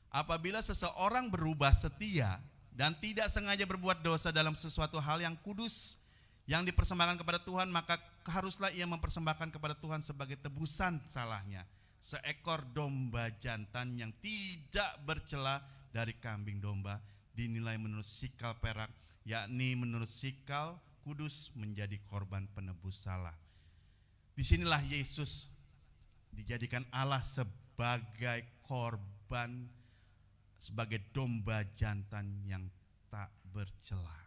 apabila seseorang berubah setia dan tidak sengaja berbuat dosa dalam sesuatu hal yang kudus yang dipersembahkan kepada Tuhan, maka haruslah ia mempersembahkan kepada Tuhan sebagai tebusan salahnya seekor domba jantan yang tidak bercela dari kambing domba, dinilai menurut sikal perak, yakni menurut sikal kudus, menjadi korban penebus salah. Disinilah Yesus dijadikan Allah sebagai korban, sebagai domba jantan yang tak bercela,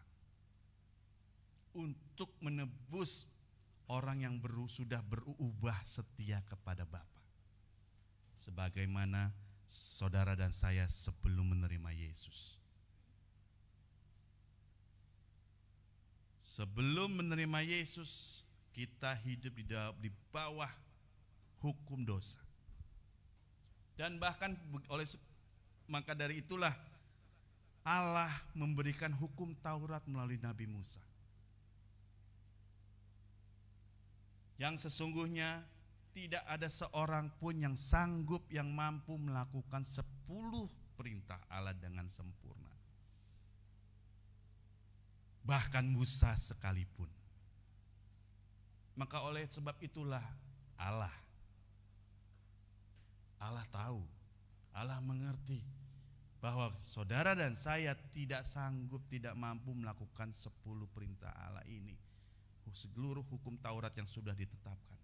untuk menebus orang yang sudah berubah setia kepada Bapa, sebagaimana saudara dan saya sebelum menerima Yesus. Sebelum menerima Yesus, kita hidup di bawah hukum dosa. Dan bahkan maka dari itulah Allah memberikan hukum Taurat melalui Nabi Musa, yang sesungguhnya tidak ada seorang pun yang sanggup, yang mampu melakukan 10 perintah Allah dengan sempurna. Bahkan Musa sekalipun. Maka oleh sebab itulah Allah tahu, Allah mengerti bahwa saudara dan saya tidak sanggup, tidak mampu melakukan 10 perintah Allah ini, seluruh hukum Taurat yang sudah ditetapkan.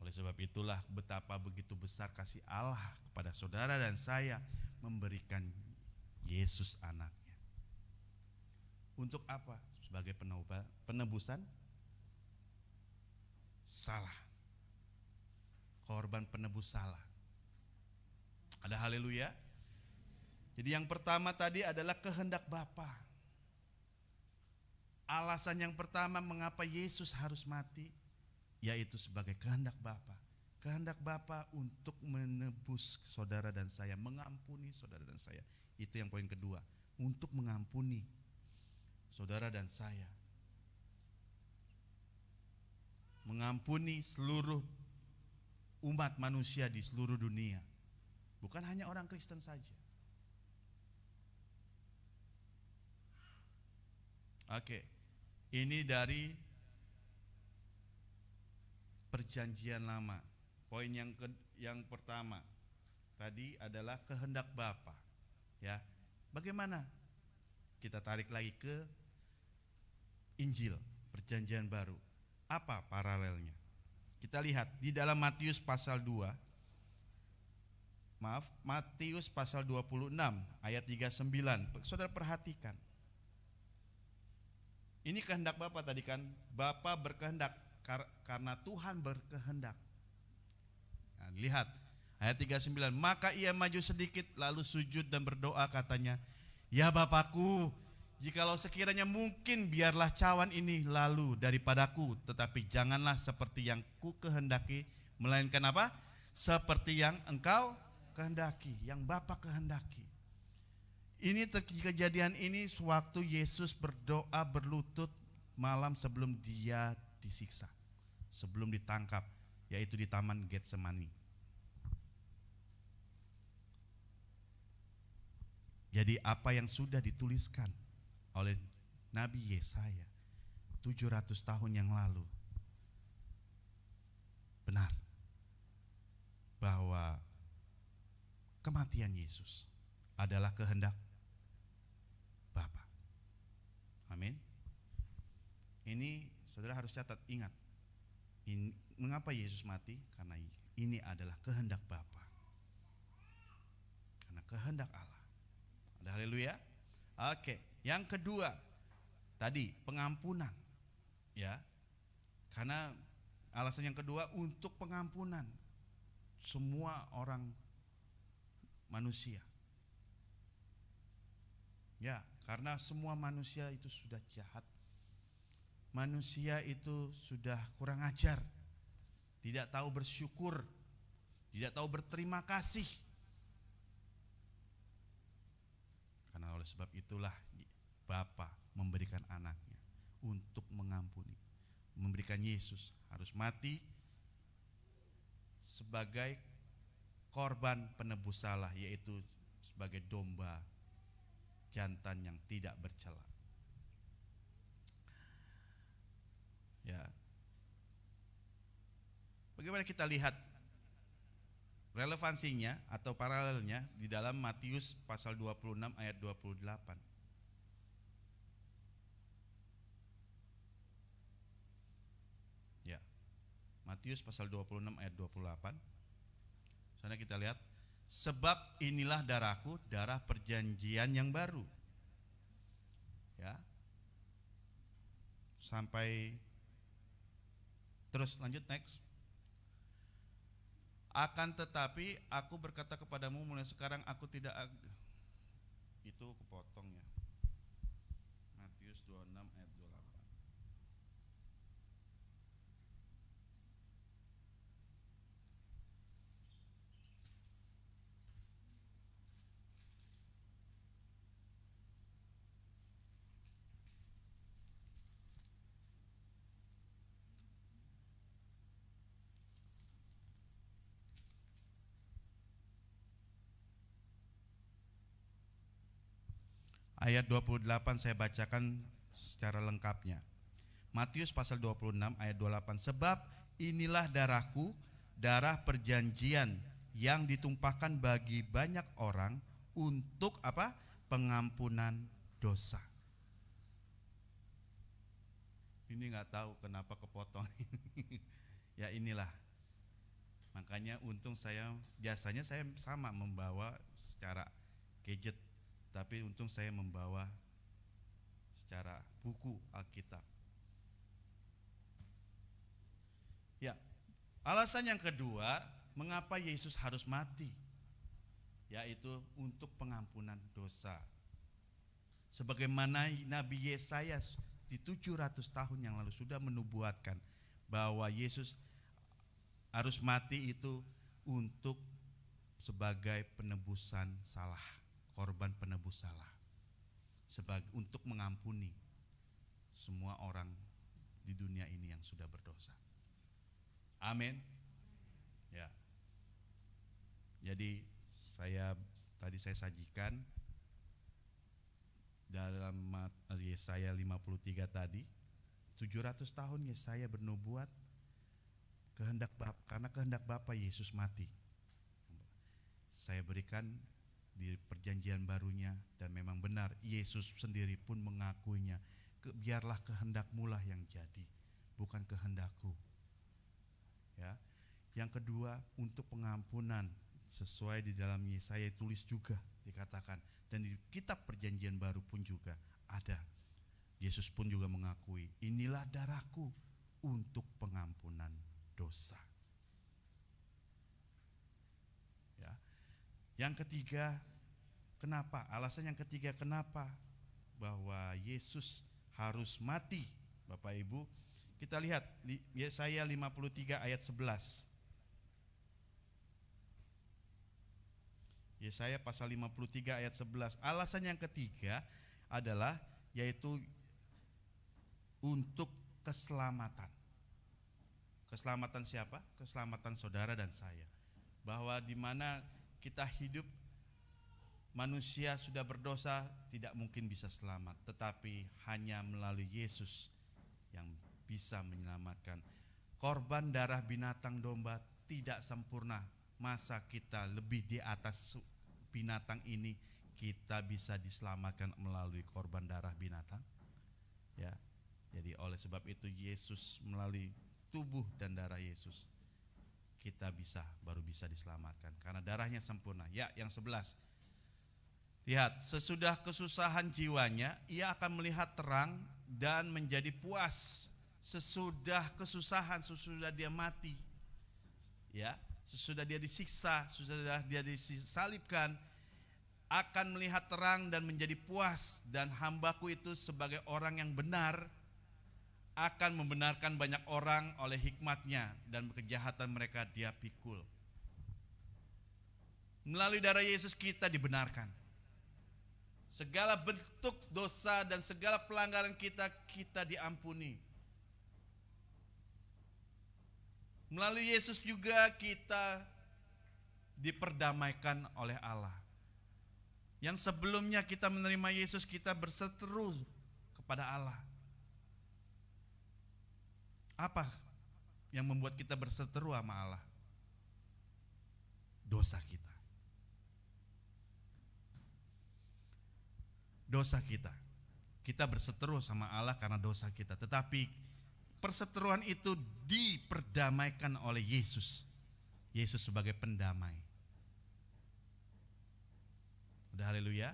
Oleh sebab itulah betapa begitu besar kasih Allah kepada saudara dan saya, memberikan Yesus anaknya. Untuk apa? Sebagai penebusan salah, korban penebus salah. Ada haleluya. Jadi yang pertama tadi adalah kehendak Bapa. Alasan yang pertama mengapa Yesus harus mati, yaitu sebagai kehendak Bapa. Kehendak Bapa untuk menebus saudara dan saya, mengampuni saudara dan saya. Itu yang poin kedua, untuk mengampuni saudara dan saya, mengampuni seluruh umat manusia di seluruh dunia, bukan hanya orang Kristen saja. Oke, ini dari Perjanjian Lama. Poin yang pertama tadi adalah kehendak Bapa. Ya, bagaimana? Kita tarik lagi ke Injil Perjanjian Baru. Apa paralelnya? Kita lihat di dalam Matius pasal 26 ayat 39. Saudara perhatikan. Ini kehendak Bapa tadi kan, Bapa berkehendak karena Tuhan berkehendak. Nah, lihat ayat 39, maka ia maju sedikit lalu sujud dan berdoa, katanya, ya Bapakku, jikalau sekiranya mungkin biarlah cawan ini lalu daripadaku, tetapi janganlah seperti yang ku kehendaki, melainkan apa? Seperti yang engkau kehendaki, yang Bapa kehendaki. Ini kejadian ini sewaktu Yesus berdoa berlutut malam sebelum dia disiksa, sebelum ditangkap, yaitu di Taman Getsemani. Jadi apa yang sudah dituliskan oleh Nabi Yesaya 700 tahun yang lalu benar, bahwa kematian Yesus adalah kehendak Bapa. Amin. Ini saudara harus catat, ingat. Mengapa Yesus mati? Karena ini adalah kehendak Bapa. Karena kehendak Allah. Ada haleluya. Oke, yang kedua tadi pengampunan. Ya. Karena alasan yang kedua untuk pengampunan semua orang manusia. Ya, karena semua manusia itu sudah jahat. Manusia itu sudah kurang ajar, tidak tahu bersyukur, tidak tahu berterima kasih. Karena oleh sebab itulah Bapa memberikan anaknya untuk mengampuni, memberikan Yesus harus mati sebagai korban penebus salah, yaitu sebagai domba jantan yang tidak bercela. Ya. Bagaimana kita lihat relevansinya atau paralelnya di dalam Matius pasal 26 ayat 28. Ya. Matius pasal 26 ayat 28. Sana kita lihat, sebab inilah darahku, darah perjanjian yang baru. Ya. Sampai terus lanjut next. Akan tetapi aku berkata kepadamu, mulai sekarang aku tidak itu kepotong ya. Matius 26 ayat 28. Ayat 28 saya bacakan secara lengkapnya. Matius pasal 26 ayat 28. Sebab inilah darahku, darah perjanjian yang ditumpahkan bagi banyak orang untuk apa? Pengampunan dosa. Ini nggak tahu kenapa kepotong. Ya inilah. Makanya untung biasanya saya sama membawa secara gadget, tapi untung saya membawa secara buku Alkitab. Ya, alasan yang kedua, mengapa Yesus harus mati? Yaitu untuk pengampunan dosa. Sebagaimana Nabi Yesaya di 700 tahun yang lalu sudah menubuatkan bahwa Yesus harus mati itu untuk sebagai penebusan salah, korban penebus salah, untuk mengampuni semua orang di dunia ini yang sudah berdosa. Amin. Ya. Jadi tadi saya sajikan dalam Yesaya 53 tadi, 700 tahun Yesaya bernubuat karena kehendak Bapa Yesus mati. Saya berikan di perjanjian barunya, dan memang benar Yesus sendiri pun mengakuinya, biarlah kehendakmu lah yang jadi, bukan kehendakku. Ya. Yang kedua, untuk pengampunan sesuai di dalam Yesaya tulis juga dikatakan, dan di kitab perjanjian baru pun juga ada. Yesus pun juga mengakui, inilah darahku untuk pengampunan dosa. Ya. Yang ketiga, kenapa? Alasan yang ketiga kenapa bahwa Yesus harus mati, Bapak Ibu, kita lihat di Yesaya 53 ayat 11. Yesaya pasal 53 ayat 11. Alasan yang ketiga adalah yaitu untuk keselamatan. Keselamatan siapa? Keselamatan saudara dan saya. Bahwa di mana kita hidup, manusia sudah berdosa, tidak mungkin bisa selamat, tetapi hanya melalui Yesus yang bisa menyelamatkan. Korban darah binatang domba tidak sempurna. Masa kita lebih di atas binatang ini, kita bisa diselamatkan melalui korban darah binatang? Ya. Jadi oleh sebab itu Yesus, melalui tubuh dan darah Yesus kita baru bisa diselamatkan karena darahnya sempurna. Ya, yang 11. Lihat, sesudah kesusahan jiwanya ia akan melihat terang dan menjadi puas. Sesudah kesusahan, sesudah dia mati, ya, sesudah dia disiksa, sesudah dia disalibkan, akan melihat terang dan menjadi puas. Dan hambaku itu sebagai orang yang benar akan membenarkan banyak orang oleh hikmat-Nya dan kejahatan mereka Dia pikul. Melalui darah Yesus kita dibenarkan. Segala bentuk dosa dan segala pelanggaran kita diampuni. Melalui Yesus juga kita diperdamaikan oleh Allah. Yang sebelumnya kita menerima Yesus, kita berseteru kepada Allah. Apa yang membuat kita berseteru sama Allah? Dosa kita. Dosa kita. Kita berseteru sama Allah karena dosa kita. Tetapi perseteruan itu diperdamaikan oleh Yesus. Yesus sebagai pendamai. Udah haleluya.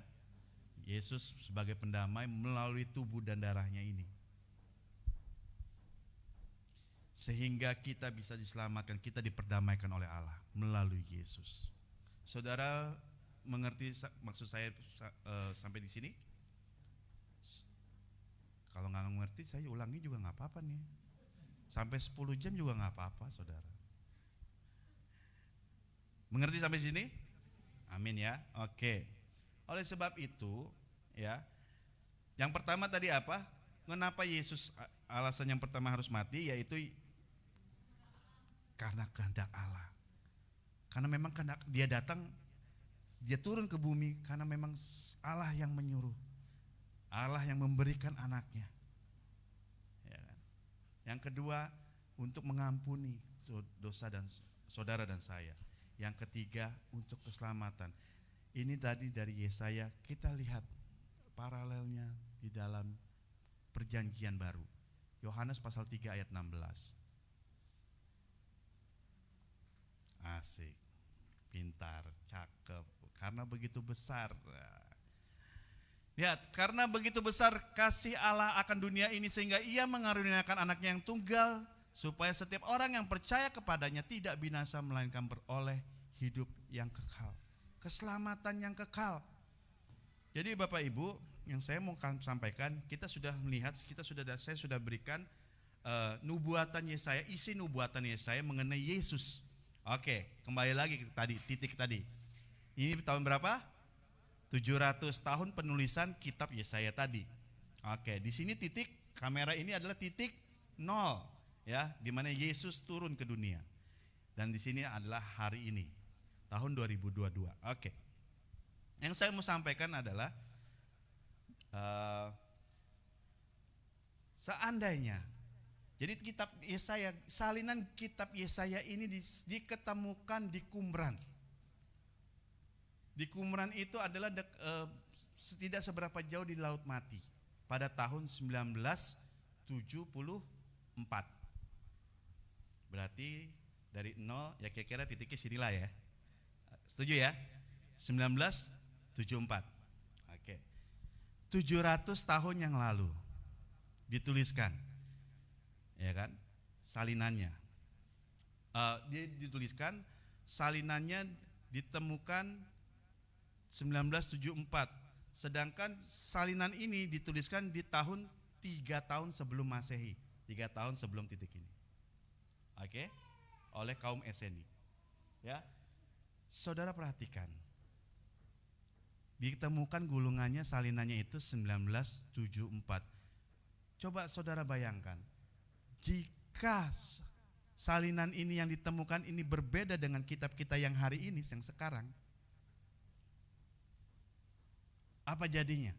Yesus sebagai pendamai melalui tubuh dan darahnya ini. Sehingga kita bisa diselamatkan, kita diperdamaikan oleh Allah melalui Yesus. Saudara mengerti maksud saya sampai di sini? Kalau nggak mengerti saya ulangi juga nggak apa-apa nih. Sampai 10 jam juga nggak apa-apa, saudara. Mengerti sampai sini? Amin ya. Oke. Oleh sebab itu, ya. Yang pertama tadi apa? Kenapa Yesus alasan yang pertama harus mati, yaitu karena kehendak Allah. Karena memang kehendak Dia datang, Dia turun ke bumi karena memang Allah yang menyuruh. Allah yang memberikan anaknya. Ya kan? Yang kedua, untuk mengampuni dosa dan saudara dan saya. Yang ketiga, untuk keselamatan. Ini tadi dari Yesaya, kita lihat paralelnya di dalam perjanjian baru. Yohanes pasal 3 ayat 16. Asik, pintar, cakep, karena begitu besar. Ya, karena begitu besar kasih Allah akan dunia ini sehingga Ia mengaruniakan anaknya yang tunggal supaya setiap orang yang percaya kepadanya tidak binasa melainkan beroleh hidup yang kekal, keselamatan yang kekal. Jadi Bapak Ibu, yang saya mau sampaikan, kita sudah melihat, saya sudah berikan nubuatan Yesaya, isi nubuatan Yesaya mengenai Yesus. Oke, kembali lagi ke tadi, titik tadi. Ini tahun berapa? 700 tahun penulisan kitab Yesaya tadi. Oke, di sini titik kamera ini adalah titik 0, ya, di mana Yesus turun ke dunia. Dan di sini adalah hari ini, tahun 2022. Oke. Yang saya mau sampaikan adalah seandainya, jadi kitab Yesaya, salinan kitab Yesaya ini diketemukan di Qumran. Di Qumran itu adalah tidak seberapa jauh di Laut Mati pada tahun 1974. Berarti dari 0 ya kira-kira titiknya sinilah ya. Setuju ya? 1974. Oke. 700 tahun yang lalu dituliskan. Ya kan? Salinannya. Dituliskan, salinannya ditemukan 1974. Sedangkan salinan ini dituliskan di tahun 3 tahun sebelum Masehi, 3 tahun sebelum titik ini. Oke? Oleh kaum Eseni. Ya. Saudara perhatikan. Ditemukan gulungannya, salinannya itu 1974. Coba saudara bayangkan, jika salinan ini yang ditemukan ini berbeda dengan kitab kita yang hari ini, yang sekarang, apa jadinya?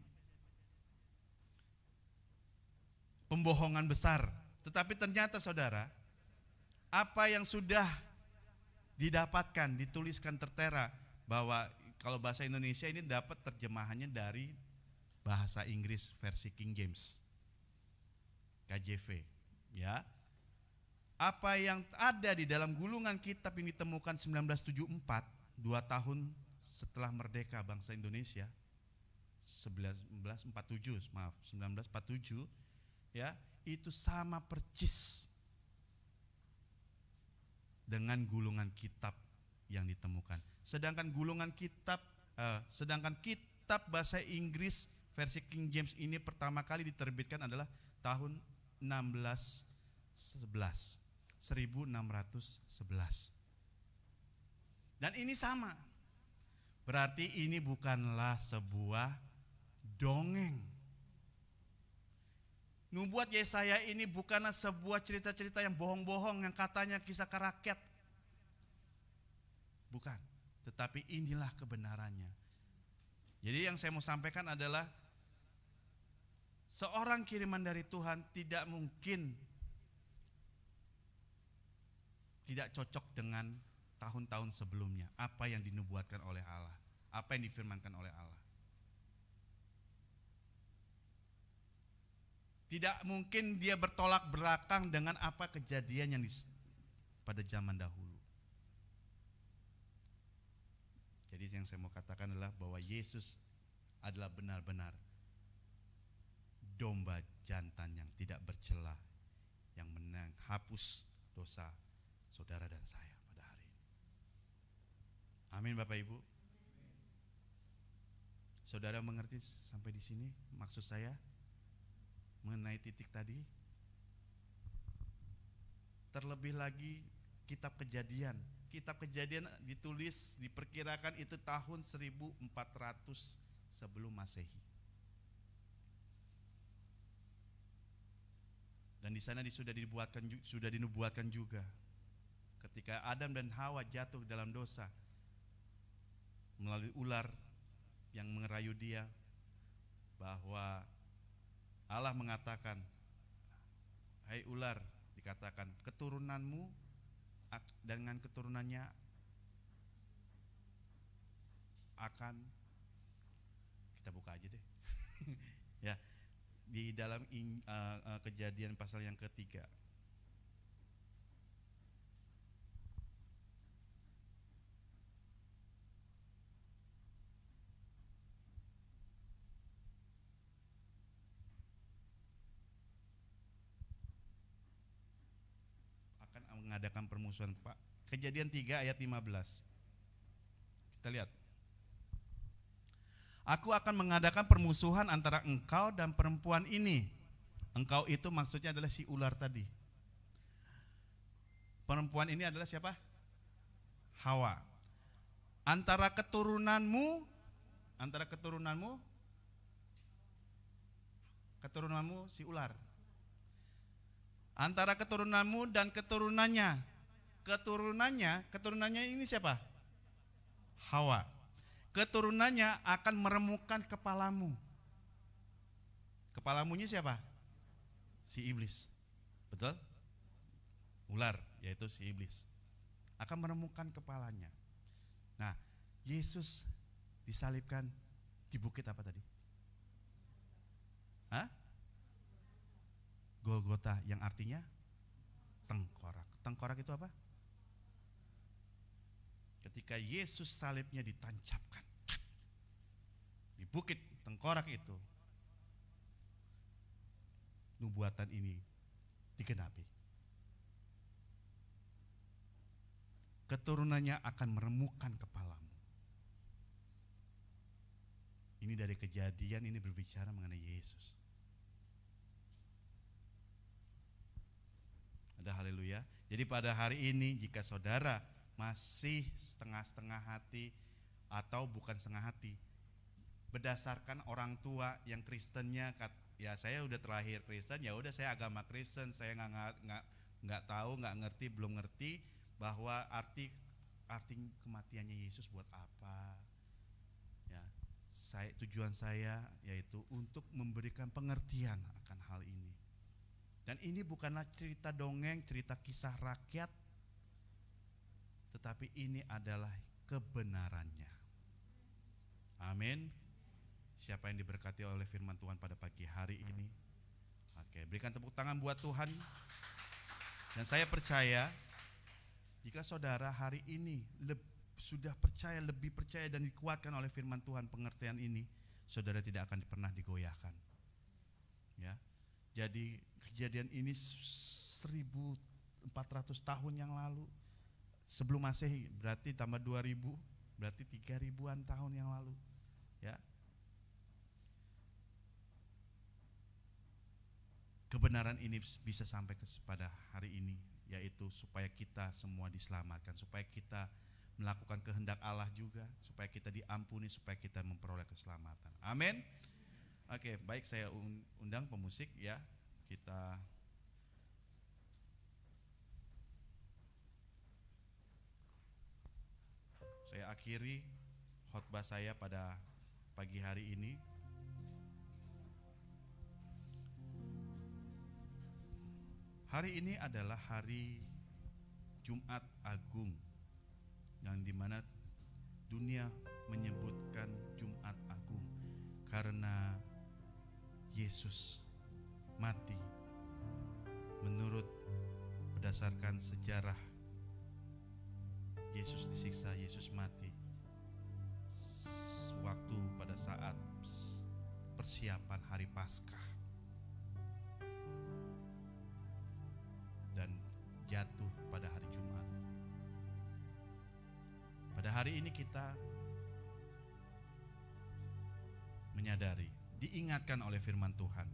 Pembohongan besar. Tetapi ternyata saudara, apa yang sudah didapatkan, dituliskan tertera, bahwa kalau bahasa Indonesia ini dapat terjemahannya dari bahasa Inggris versi King James, KJV, ya. Apa yang ada di dalam gulungan kitab ini ditemukan 1974, 2 tahun setelah merdeka bangsa Indonesia, 1947, ya, itu sama percis dengan gulungan kitab yang ditemukan. Sedangkan kitab bahasa Inggris versi King James ini pertama kali diterbitkan adalah tahun 1611. 1611. Dan ini sama. Berarti ini bukanlah sebuah dongeng. Nubuat Yesaya ini bukanlah sebuah cerita-cerita yang bohong-bohong yang katanya kisah rakyat. Bukan, tetapi inilah kebenarannya. Jadi yang saya mau sampaikan adalah seorang kiriman dari Tuhan tidak mungkin tidak cocok dengan tahun-tahun sebelumnya, apa yang dinubuatkan oleh Allah, apa yang difirmankan oleh Allah. Tidak mungkin dia bertolak belakang dengan apa kejadian yang pada zaman dahulu. Jadi yang saya mau katakan adalah bahwa Yesus adalah benar-benar domba jantan yang tidak bercela, yang menghapus dosa saudara dan saya pada hari ini. Amin Bapak Ibu. Saudara mengerti sampai di sini maksud saya mengenai titik tadi? Terlebih lagi kitab Kejadian. Kitab Kejadian ditulis diperkirakan itu tahun 1400 sebelum Masehi. Dan di sana sudah dinubuatkan juga ketika Adam dan Hawa jatuh dalam dosa melalui ular yang mengerayu dia, bahwa Allah mengatakan, hai ular, dikatakan keturunanmu dengan keturunannya akan, kita buka aja deh ya, di dalam Kejadian pasal yang ketiga. Mengadakan permusuhan, Pak. Kejadian 3 ayat 15. Kita lihat. Aku akan mengadakan permusuhan antara engkau dan perempuan ini. Engkau itu maksudnya adalah si ular tadi. Perempuan ini adalah siapa? Hawa. Antara keturunanmu si ular. Antara keturunanmu dan keturunannya. Keturunannya ini siapa? Hawa. Keturunannya akan meremukkan kepalamu. Kepalamunya siapa? Si iblis. Betul? Ular, yaitu si iblis. Akan meremukkan kepalanya. Nah, Yesus disalibkan di bukit apa tadi? Hah? Golgota, yang artinya tengkorak. Tengkorak itu apa? Ketika Yesus salibnya ditancapkan di bukit tengkorak itu, nubuatan ini digenapi. Keturunannya akan meremukkan kepalamu. Ini dari Kejadian, ini berbicara mengenai Yesus. Ada haleluya. Jadi pada hari ini jika saudara masih setengah-setengah hati atau bukan setengah hati, berdasarkan orang tua yang Kristennya, ya saya udah terlahir Kristen, ya udah saya agama Kristen, saya nggak tahu, nggak ngerti, belum ngerti bahwa arti kematiannya Yesus buat apa. Ya, tujuan saya yaitu untuk memberikan pengertian akan hal ini. Dan ini bukanlah cerita dongeng, cerita kisah rakyat, tetapi ini adalah kebenarannya. Amin. Siapa yang diberkati oleh firman Tuhan pada pagi hari ini? Oke, berikan tepuk tangan buat Tuhan. Dan saya percaya, jika saudara hari ini sudah percaya, lebih percaya dan dikuatkan oleh firman Tuhan, pengertian ini, saudara tidak akan pernah digoyahkan. Ya. Jadi kejadian ini 1400 tahun yang lalu sebelum Masehi, berarti tambah 2000, berarti 3000-an tahun yang lalu. Ya. kebenaran ini bisa sampai kepada hari ini, yaitu supaya kita semua diselamatkan, supaya kita melakukan kehendak Allah juga, supaya kita diampuni, supaya kita memperoleh keselamatan. Amin. Oke, baik, saya undang pemusik ya. Saya akhiri khotbah saya pada pagi hari ini. Hari ini adalah hari Jumat Agung, yang dimana dunia menyebutkan Jumat Agung karena Yesus mati. Menurut berdasarkan sejarah, Yesus disiksa, Yesus mati waktu pada saat persiapan hari Paskah, dan jatuh pada hari Jumat. Pada hari ini kita menyadari, diingatkan oleh firman Tuhan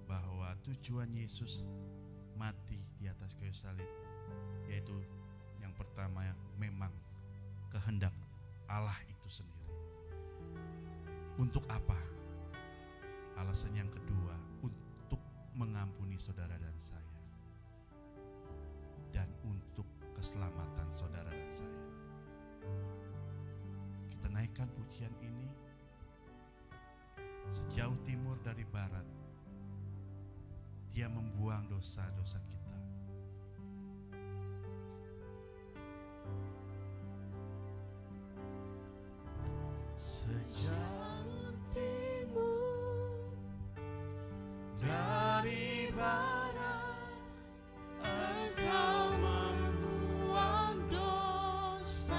bahwa tujuan Yesus mati di atas kayu salib, yaitu yang pertama memang kehendak Allah itu sendiri. Untuk apa? Alasan yang kedua, untuk mengampuni saudara dan saya, dan untuk keselamatan saudara dan saya. Kita naikkan pujian ini. Sejauh timur dari barat, Dia membuang dosa-dosa kita. Sejauh timur dari barat, Engkau membuang dosaku.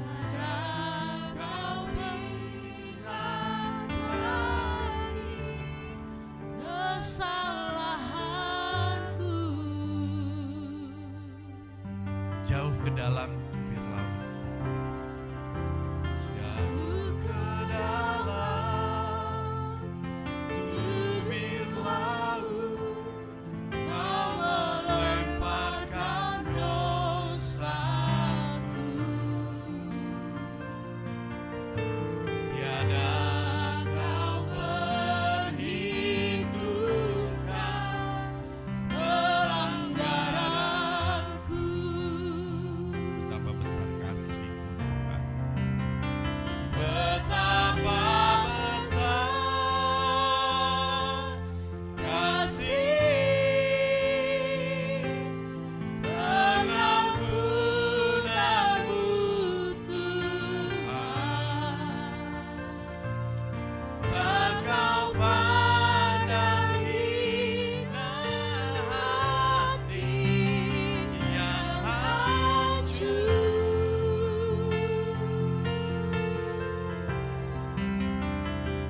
Tiada Kau ingat lagi kesalahanku. Jauh ke dalam tubir laut, jauh ke dalam tubir laut, Kau melemparkan dosaku. Tiada Kau perhitungkan pelanggaranku. Betapa besar kasih-Mu Tuhan. Betapa besar kasih pengampunan-Mu Tuhan. Tak Kau pandang hina hati yang hancur.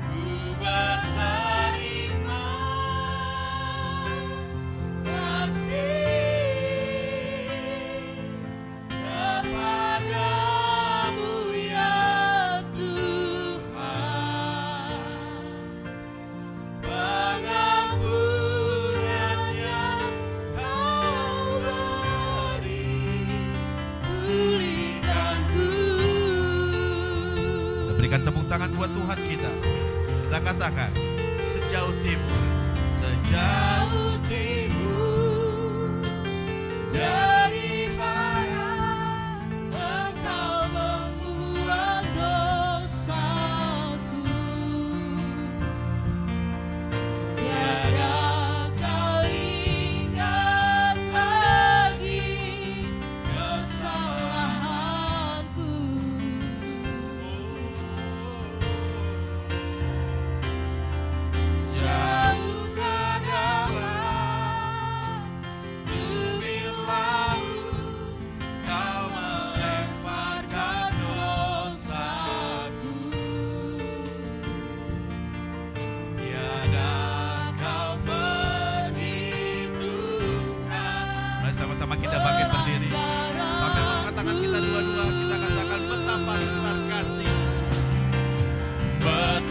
Ku berterima kasih kepadamu ya Tuhan. Pengampunan yang Kau beri, pulihkanku. Kita berikan tepuk tangan buat Tuhan kita. Kita katakan, sejauh timur, sejauh timur dari barat, Engkau membuang dosaku. Tiada Kau ingat lagi kesalahanku. Jauh ke dalam tubir laut, Kau melemparkan dosaku. Tiada Kau perhitungkan. Mari sama-sama kita bangkit berdiri. Sampai angkat tangan kita dua-dua, kita katakan betapa besar kasih. Betapa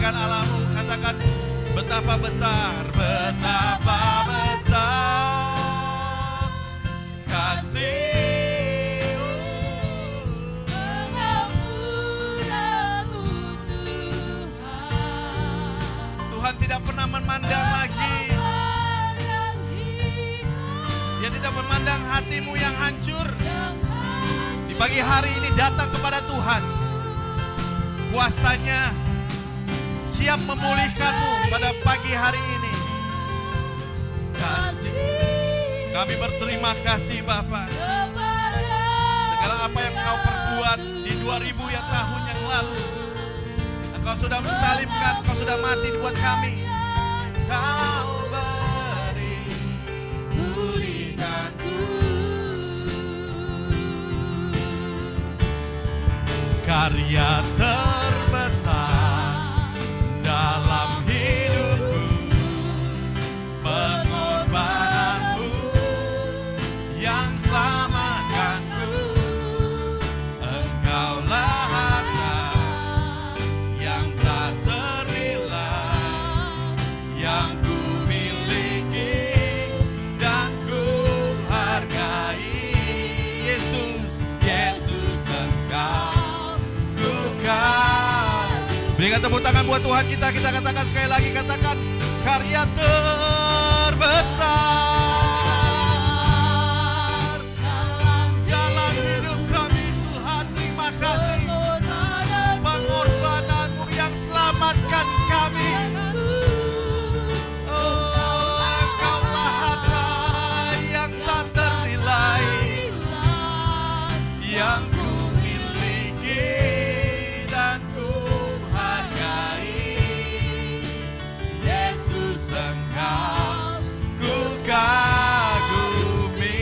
memuliakan Allah-Mu. Katakan, betapa besar, betapa besar kasih pengampunanmu Tuhan. Tuhan tidak pernah memandang lagi. Dia tidak memandang hatimu yang hancur. Di pagi hari ini datang kepada Tuhan. Kuasanya siap memulihkanmu pada pagi hari ini. Kasih. Kami berterima kasih Bapa. Segala apa yang Kau perbuat di 2000 yang tahun yang lalu. Engkau sudah mensalibkan, Kau sudah mati buat kami. Kau beri pulihkanku. Karya terbesar dalam hidupku, pengorbananmu yang selamatkanku. Engkaulah harta yang tak ternilai, yang ku miliki dan ku hargai. Yesus, Yesus Engkau ku kagumi. Berikan tepuk tangan buat Tuhan kita. Kita katakan sekali lagi, katakan, karya terbesar dalam hidup kami Tuhan. Terima kasih pengorbanan-Mu yang selamatkan kami. Oh, Engkaulah harta yang tak ternilai, yang ku miliki dan ku hargai. Yesus Engkau ku kagumi.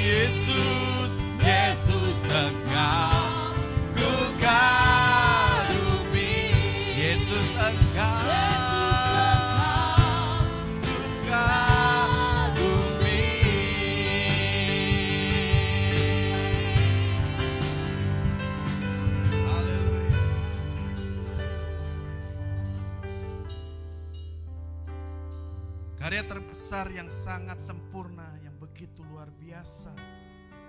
Yesus, Yesus Engkau ku kagumi. Yesus Engkau ku kagumi. Haleluya. Yesus. Karya terbesar yang sangat sempurna, yang begitu luar biasa,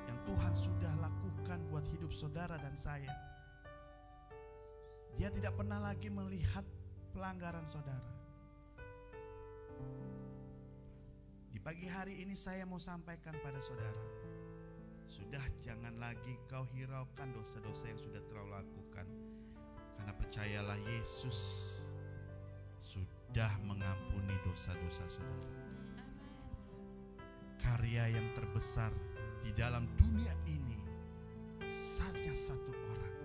yang Tuhan sudah lakukan buat hidup saudara dan saya. Dia tidak pernah lagi melihat pelanggaran saudara. Di pagi hari ini saya mau sampaikan pada saudara, sudah jangan lagi kau hiraukan dosa-dosa yang sudah kau lakukan. Karena percayalah, Yesus sudah mengampuni dosa-dosa saudara. Karya yang terbesar di dalam dunia ini hanya satu orang.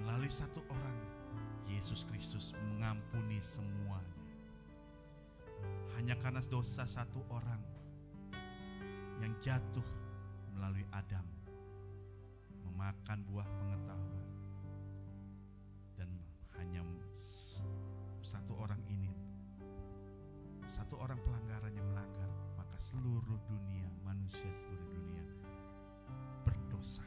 Melalui satu orang, Yesus Kristus mengampuni semuanya. Hanya karena dosa satu orang yang jatuh melalui Adam, memakan buah pengetahuan, dan hanya satu orang ini, satu orang pelanggaran yang melanggar, maka seluruh dunia, manusia seluruh dunia berdosa.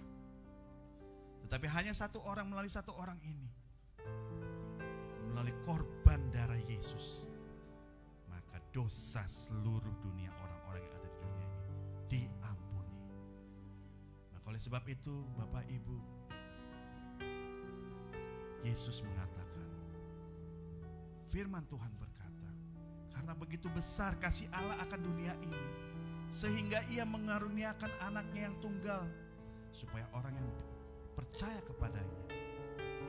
Tetapi hanya satu orang, melalui satu orang ini, melalui korban darah Yesus, maka dosa seluruh dunia, orang-orang yang ada di dunia ini diampuni. Maka oleh sebab itu Bapak Ibu, Yesus mengatakan, firman Tuhan berkata, karena begitu besar kasih Allah akan dunia ini, sehingga Ia mengaruniakan anaknya yang tunggal, supaya orang yang percaya kepadanya,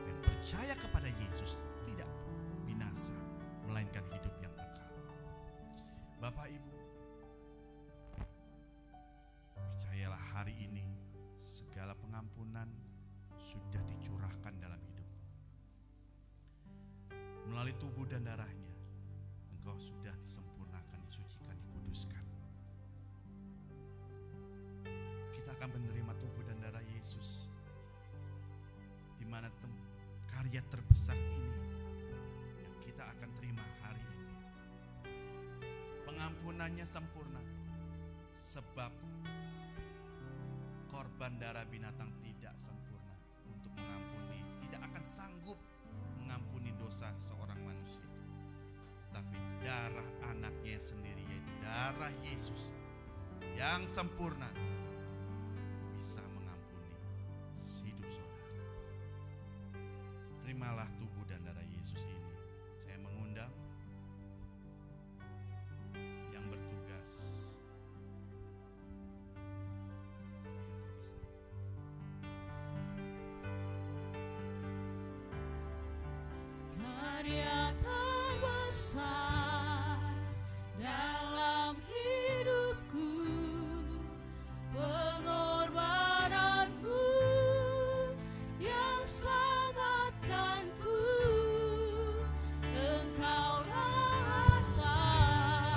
yang percaya kepada Yesus tidak binasa, melainkan hidup yang kekal. Bapak Ibu, percayalah hari ini segala pengampunan sudah dicurahkan dalam hidupmu. Melalui tubuh dan darahnya, engkau sudah disempurnakan, disucikan, dikuduskan. Kita akan menerima tubuh dan darah Yesus, di mana karya terbesar ini yang kita akan terima hari ini. Pengampunannya sempurna, sebab korban darah binatang tidak sempurna untuk mengampuni, tidak akan sanggup sendiri, yaitu darah Yesus yang sempurna bisa mengampuni hidup saudara. Terimalah tubuh dan darah Yesus ini. Saya mengundang yang bertugas. Karya terbesar dalam hidupku, pengorbananmu yang selamatkanku, Engkaulah harta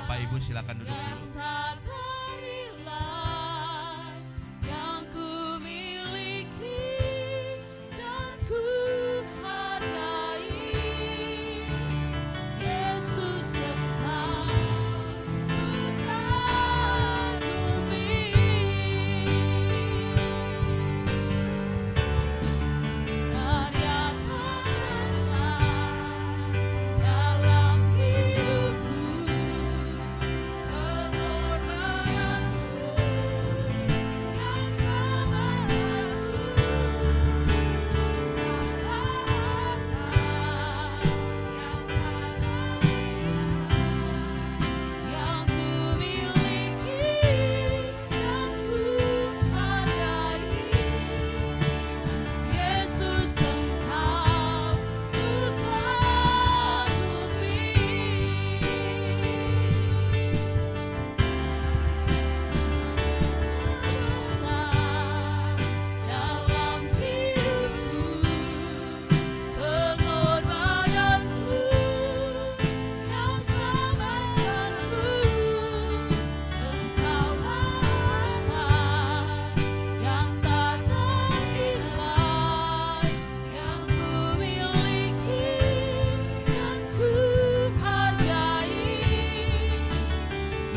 Bapak Ibu silakan duduk yang dulu. tak ternilai, yang ku miliki dan ku hargai. Yesus Engkau ku kagumi. Karya terbesar dalam hidupku, pengorbananmu yang selamatkanku, Engkaulah harta yang tak ternilai, yang ku miliki dan ku hargai. Yesus Engkau ku kagumi. Besar dalam hidupku, pengorbananmu yang selamatkanku, Engkaulah harta yang tak ternilai, yang ku miliki dan ku hargai.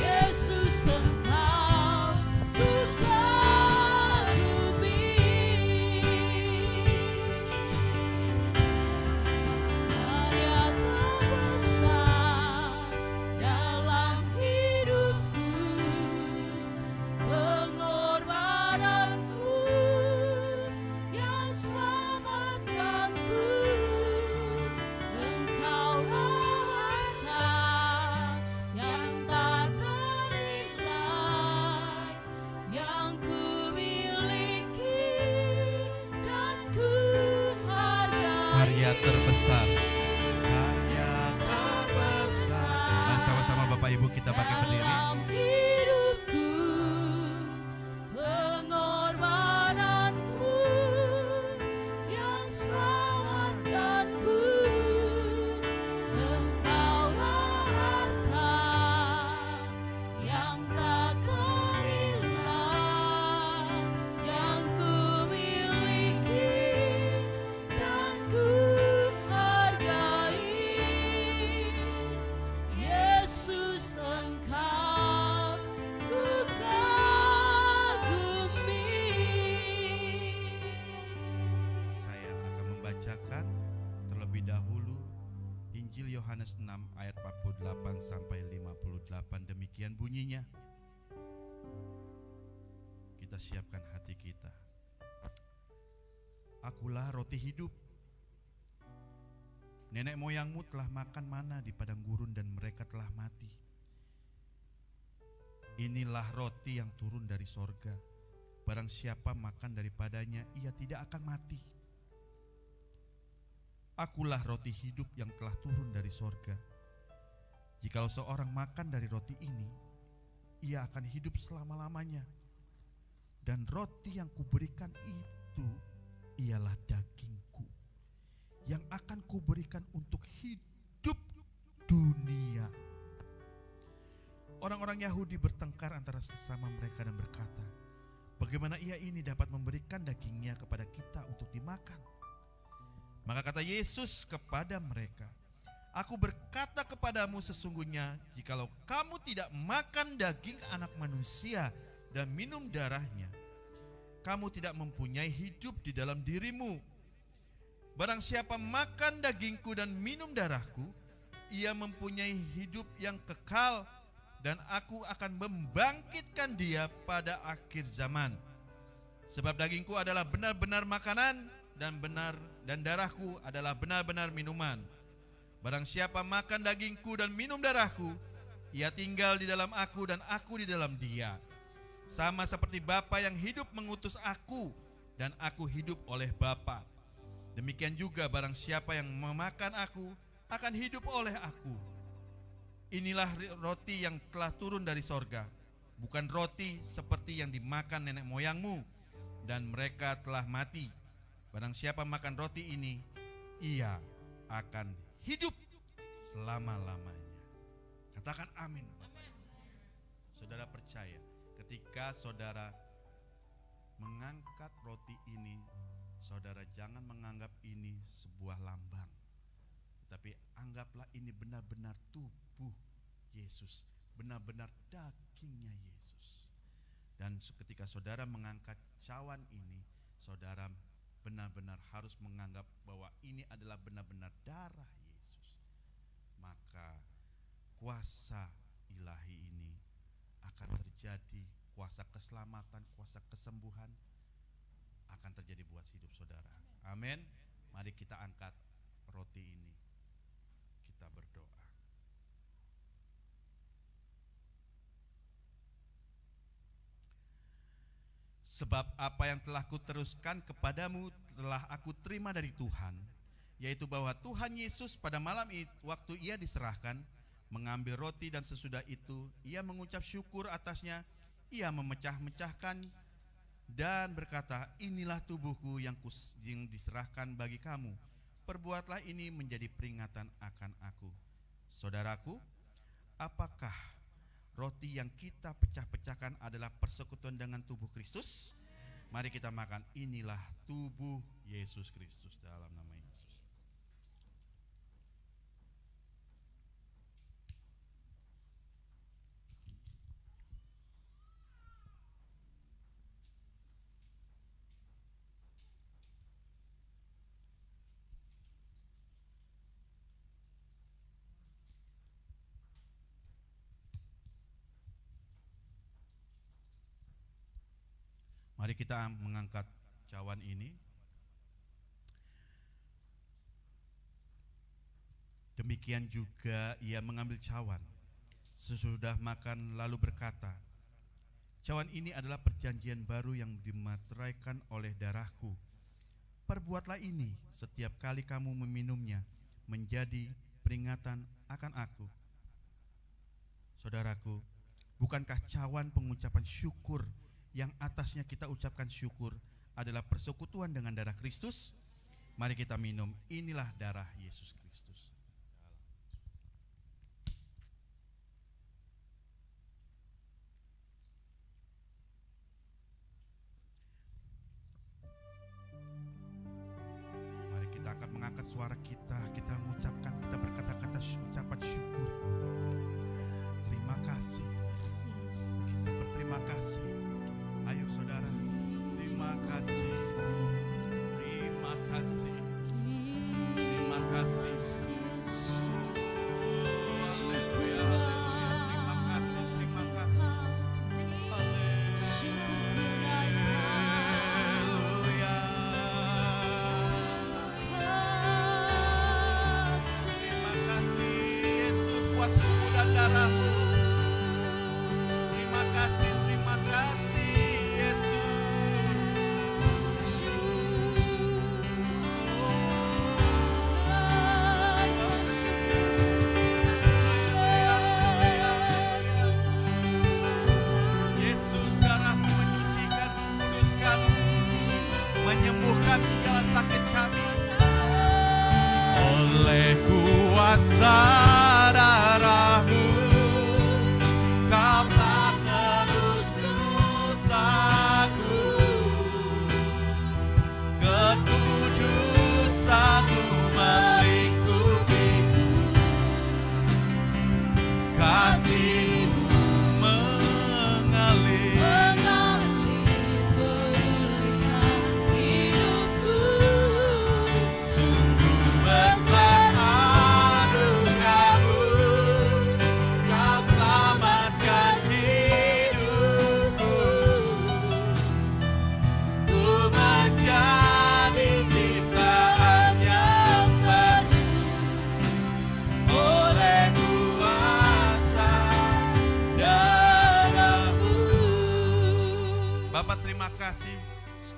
Yesus Engkau ku kagumi. Karya terbesar dalam hidupku, pengorbananmu yang selamatkanku, Engkaulah harta yang tak ternilai, yang ku miliki dan ku hargai. Karya terbesar. Karya terbesar. Mari sama-sama Bapak Ibu kita pakai berdiri. Dalam hidupku, pengorbananmu yang selamatkanku, Engkaulah harta yang tak ternilai, yang ku miliki dan ku hargai. Yesus Engkau ku kagumi. Saya akan membacakan terlebih dahulu Injil Yohanes 6 ayat 48 sampai 58. Demikian bunyinya. Kita siapkan hati kita. Akulah roti hidup. Nenek moyangmu telah makan mana di padang gurun dan mereka telah mati. Inilah roti yang turun dari sorga. Barang siapa makan daripadanya, ia tidak akan mati. Akulah roti hidup yang telah turun dari sorga. Jikalau seorang makan dari roti ini, ia akan hidup selama-lamanya. Dan roti yang kuberikan itu ialah dagingku, yang akan kuberikan untuk hidup dunia. Orang-orang Yahudi bertengkar antara sesama mereka dan berkata, bagaimana ia ini dapat memberikan dagingnya kepada kita untuk dimakan? Maka kata Yesus kepada mereka, aku berkata kepadamu sesungguhnya, jikalau kamu tidak makan daging anak manusia dan minum darahnya, kamu tidak mempunyai hidup di dalam dirimu. Barang siapa makan dagingku dan minum darahku, ia mempunyai hidup yang kekal, dan aku akan membangkitkan dia pada akhir zaman. Sebab dagingku adalah benar-benar makanan dan darahku adalah benar-benar minuman. Barang siapa makan dagingku dan minum darahku, ia tinggal di dalam aku dan aku di dalam dia. Sama seperti Bapa yang hidup mengutus aku dan aku hidup oleh Bapa. Demikian juga barang siapa yang memakan aku akan hidup oleh aku. Inilah roti yang telah turun dari sorga, bukan roti seperti yang dimakan nenek moyangmu, dan mereka telah mati. Barang siapa makan roti ini, ia akan hidup selama-lamanya. Katakan amin. Saudara percaya, ketika saudara mengangkat roti ini, saudara jangan menganggap ini sebuah lambang, tapi anggaplah ini benar-benar tubuh Yesus, benar-benar dagingnya Yesus. Dan ketika saudara mengangkat cawan ini, saudara benar-benar harus menganggap bahwa ini adalah benar-benar darah Yesus. Maka kuasa ilahi ini akan terjadi, kuasa keselamatan, kuasa kesembuhan akan terjadi buat hidup saudara. Amin. Mari kita angkat roti ini. Kita berdoa. Sebab apa yang telah kuteruskan kepadamu telah aku terima dari Tuhan, yaitu bahwa Tuhan Yesus pada malam itu, waktu ia diserahkan, mengambil roti dan sesudah itu ia mengucap syukur atasnya, ia memecah-mecahkan dan berkata, inilah tubuhku yang diserahkan bagi kamu. Perbuatlah ini menjadi peringatan akan aku. Saudaraku, apakah roti yang kita pecah-pecahkan adalah persekutuan dengan tubuh Kristus? Mari kita makan. Inilah tubuh Yesus Kristus dalam nama Yesus. Mari kita mengangkat cawan ini. Demikian juga ia mengambil cawan sesudah makan lalu berkata, cawan ini adalah perjanjian baru yang dimateraikan oleh darahku. Perbuatlah ini setiap kali kamu meminumnya menjadi peringatan akan aku. Saudaraku, bukankah cawan pengucapan syukur yang atasnya kita ucapkan syukur adalah persekutuan dengan darah Kristus? Mari kita minum. Inilah darah Yesus Kristus. Mari kita akan mengangkat suara kita. Kita mengucapkan, kita berkata-kata ucapan syukur. Terima kasih. Kita berterima kasih. Ayo saudara, terima kasih, terima kasih, terima kasih. Haleluya, haleluya, terima kasih, terima kasih. Haleluya. Terima kasih Yesus buat tubuh dan darahmu. Terima kasih, terima kasih. Menyembuhkan segala sakit kami oleh kuasa darah-Mu. Kau telah tebus dosaku, kekudusan-Mu melingkupiku, kasih-Mu mengalir. Sungguh besar anugerah kasih.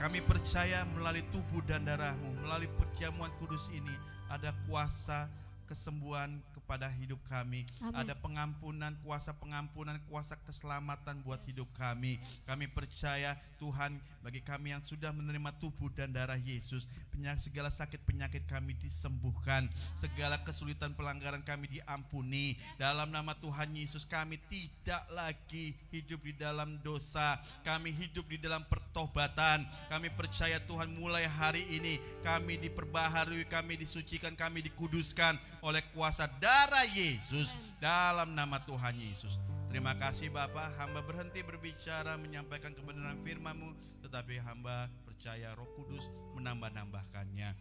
Kami percaya melalui tubuh dan darah-Mu, melalui perjamuan kudus ini, ada kuasa kesembuhan kepada hidup kami. Amin. Ada pengampunan, kuasa keselamatan buat hidup kami. Kami percaya Tuhan, bagi kami yang sudah menerima tubuh dan darah Yesus, segala sakit penyakit kami disembuhkan, segala kesulitan pelanggaran kami diampuni. Dalam nama Tuhan Yesus, kami tidak lagi hidup di dalam dosa, kami hidup di dalam pertobatan. Kami percaya Tuhan, mulai hari ini kami diperbaharui, kami disucikan, kami dikuduskan oleh kuasa darah Yesus, dalam nama Tuhan Yesus. Terima kasih Bapa, hamba berhenti berbicara menyampaikan kebenaran firman-Mu, tetapi hamba percaya Roh Kudus menambah-nambahkannya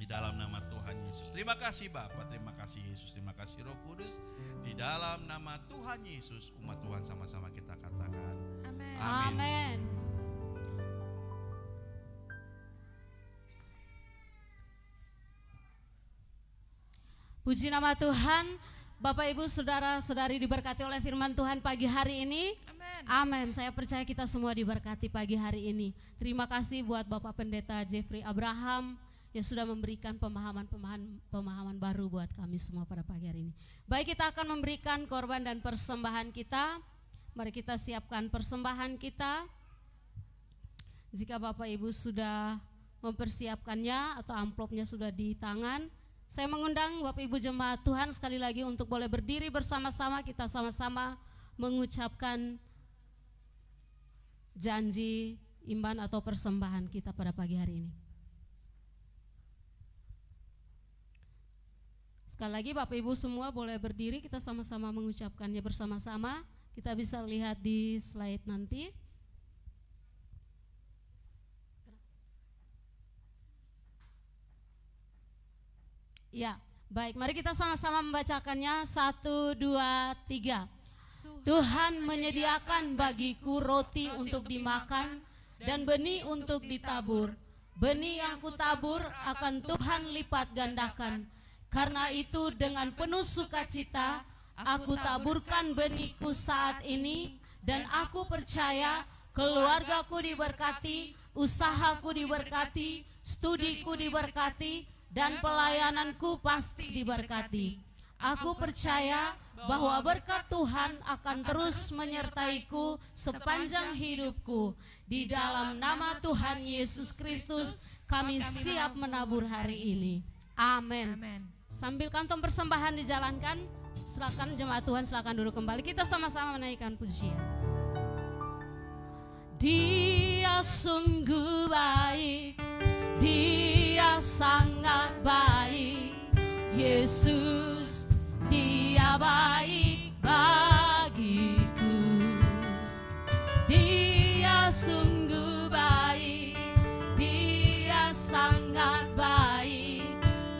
di dalam nama Tuhan Yesus. Terima kasih Bapa, terima kasih Yesus, terima kasih Roh Kudus. Di dalam nama Tuhan Yesus, umat Tuhan sama-sama kita katakan Amin. Amin. Puji nama Tuhan. Bapak Ibu Saudara-saudari diberkati oleh firman Tuhan pagi hari ini. Amin. Amin. Saya percaya kita semua diberkati pagi hari ini. Terima kasih buat Bapak Pendeta Jeffrey Abraham yang sudah memberikan pemahaman baru buat kami semua pada pagi hari ini. Baik, kita akan memberikan korban dan persembahan kita. Mari kita siapkan persembahan kita. Jika Bapak Ibu sudah mempersiapkannya atau amplopnya sudah di tangan, saya mengundang Bapak Ibu jemaat Tuhan sekali lagi untuk boleh berdiri bersama-sama, kita sama-sama mengucapkan janji imban atau persembahan kita pada pagi hari ini. Sekali lagi Bapak Ibu semua boleh berdiri, kita sama-sama mengucapkannya bersama-sama. Kita bisa lihat di slide nanti. Ya, baik, mari kita sama-sama membacakannya. 1, 2, 3. Tuhan menyediakan bagiku roti untuk dimakan dan benih untuk ditabur. Benih yang kutabur akan Tuhan lipat gandakan. Karena itu dengan penuh sukacita aku taburkan benihku saat ini, dan aku percaya keluargaku diberkati, usahaku diberkati, studiku diberkati, dan pelayananku pasti diberkati. Aku percaya bahwa berkat Tuhan akan terus menyertaiku sepanjang hidupku. Di dalam nama Tuhan Yesus Kristus kami siap menabur hari ini. Amin. Sambil kantong persembahan dijalankan, silakan jemaat Tuhan, silakan duduk kembali. Kita sama-sama menaikkan pujian. Dia sungguh baik, Dia sangat baik, Yesus, Dia baik bagiku. Dia sungguh baik, Dia sangat baik,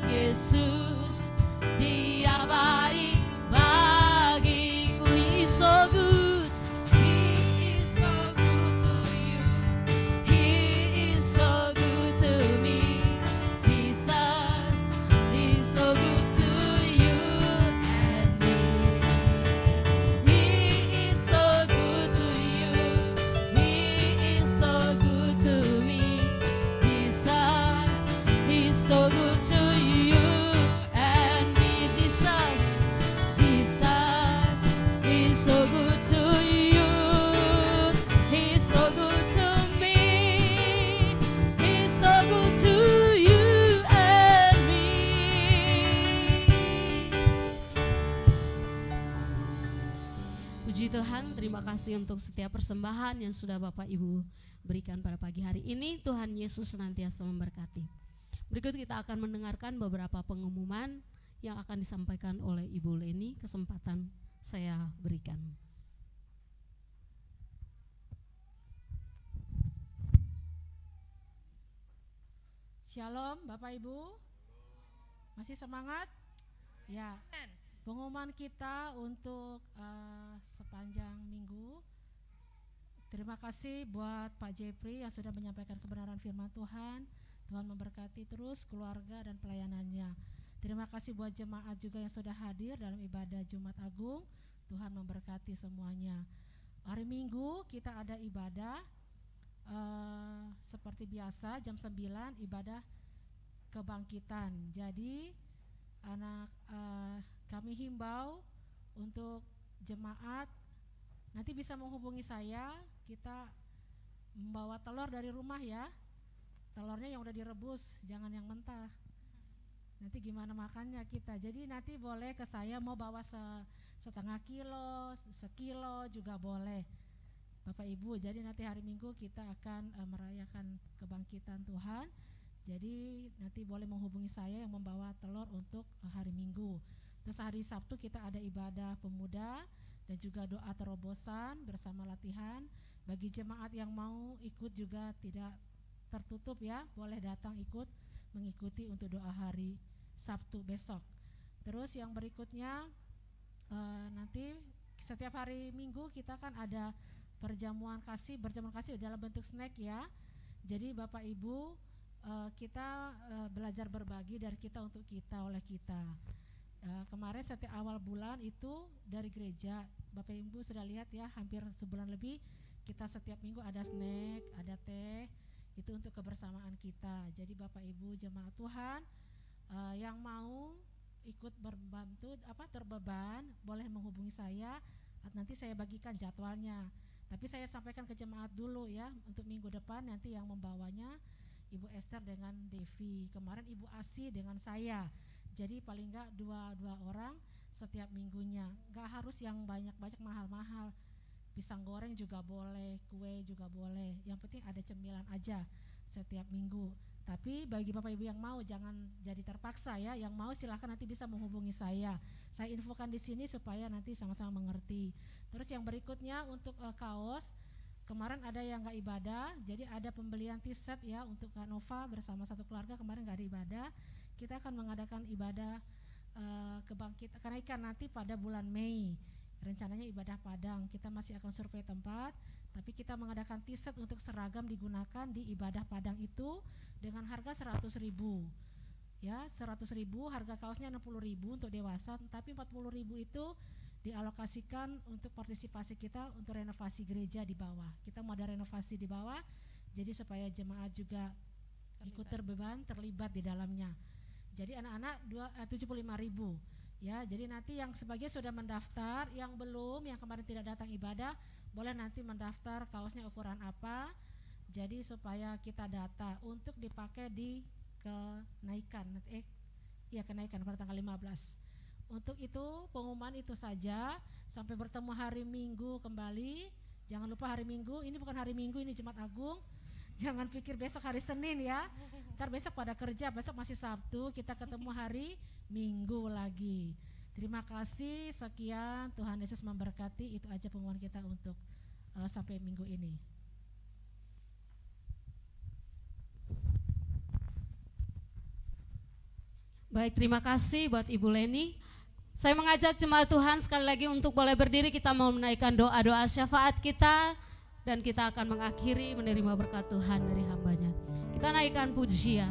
Yesus, Dia baik bagiku. He is so good, He is so good to you, He is so good to me. Jesus, He is so good to you and me. He is so good to you, He is so good to me. Jesus, He is so good to you and me. Jesus, Jesus, He is so good to you, He is so good to me. He is so good to you and me. Puji Tuhan, terima kasih untuk setiap persembahan yang sudah Bapak Ibu berikan pada pagi hari ini. Tuhan Yesus senantiasa memberkati. Berikut kita akan mendengarkan beberapa pengumuman yang akan disampaikan oleh Ibu Leni. Kesempatan saya berikan. Shalom Bapak Ibu. Masih semangat? Ya. Pengumuman kita untuk sepanjang minggu. Terima kasih buat Pak Jeffrey yang sudah menyampaikan kebenaran firman Tuhan. Tuhan memberkati terus keluarga dan pelayanannya. Terima kasih buat jemaat juga yang sudah hadir dalam ibadah Jumat Agung. Tuhan memberkati semuanya. Hari Minggu kita ada ibadah seperti biasa jam 9 ibadah kebangkitan. Jadi kami himbau untuk jemaat nanti bisa menghubungi saya, kita membawa telur dari rumah ya. Telurnya yang udah direbus, jangan yang mentah. Nanti gimana makannya kita. Jadi nanti boleh ke saya mau bawa setengah kilo, sekilo juga boleh. Bapak Ibu, jadi nanti hari Minggu kita akan merayakan kebangkitan Tuhan. Jadi nanti boleh menghubungi saya yang membawa telur untuk hari Minggu. Terus hari Sabtu kita ada ibadah pemuda dan juga doa terobosan bersama latihan. Bagi jemaat yang mau ikut juga tidak tertutup ya, boleh datang ikut mengikuti untuk doa hari Sabtu besok. Terus yang berikutnya nanti setiap hari Minggu kita kan ada berjamuan kasih dalam bentuk snack ya. Jadi Bapak Ibu kita belajar berbagi dari kita untuk kita, oleh kita. Kemarin setiap awal bulan itu dari gereja, Bapak Ibu sudah lihat ya, hampir sebulan lebih kita setiap minggu ada snack, ada teh, itu untuk kebersamaan kita. Jadi Bapak Ibu jemaat Tuhan yang mau ikut berbantu terbeban boleh menghubungi saya, nanti saya bagikan jadwalnya. Tapi saya sampaikan ke jemaat dulu ya, untuk minggu depan nanti yang membawanya Ibu Esther dengan Devi, kemarin Ibu Asi dengan saya. Jadi paling enggak dua orang setiap minggunya. Enggak harus yang banyak-banyak mahal-mahal. Pisang goreng juga boleh, kue juga boleh. Yang penting ada cemilan aja setiap minggu. Tapi bagi Bapak Ibu yang mau jangan jadi terpaksa ya. Yang mau silakan nanti bisa menghubungi saya. Saya infokan di sini supaya nanti sama-sama mengerti. Terus yang berikutnya untuk kaos, kemarin ada yang nggak ibadah, jadi ada pembelian t-shirt ya untuk Kak Nova bersama satu keluarga, kemarin nggak ada ibadah. Kita akan mengadakan ibadah kebangkitan kenaikan nanti pada bulan Mei. Rencananya ibadah Padang, kita masih akan survei tempat, tapi kita mengadakan t-shirt untuk seragam digunakan di ibadah Padang itu dengan harga 100.000. Ya, 100.000, harga kaosnya 60.000 untuk dewasa, tapi 40.000 itu dialokasikan untuk partisipasi kita untuk renovasi gereja di bawah. Kita mau ada renovasi di bawah, jadi supaya jemaat juga ikut terlibat di dalamnya. Jadi anak-anak 75.000 ya. Jadi nanti yang sebagian sudah mendaftar, yang belum, yang kemarin tidak datang ibadah, boleh nanti mendaftar kaosnya ukuran apa. Jadi supaya kita data untuk dipakai di kenaikan pada tanggal 15. Untuk itu pengumuman itu saja, sampai bertemu hari Minggu kembali. Jangan lupa hari Minggu, ini bukan hari Minggu, ini Jumat Agung. Jangan pikir besok hari Senin ya. Ntar besok pada kerja, besok masih Sabtu, kita ketemu hari Minggu lagi. Terima kasih, sekian, Tuhan Yesus memberkati. Itu aja pengumuman kita untuk sampai minggu ini. Baik, terima kasih buat Ibu Leni. Saya mengajak jemaat Tuhan sekali lagi untuk boleh berdiri, kita mau menaikkan doa-doa syafaat kita, dan kita akan mengakhiri menerima berkat Tuhan dari hambanya. Kita naikkan pujian.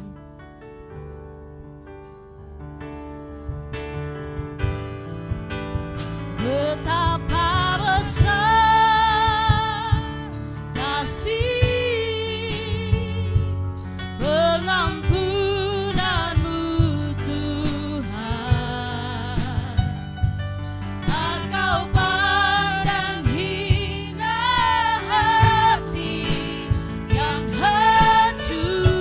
Betapa besar kasih pengampunanmu Tuhan, tak kau pandang hina hati yang hancur.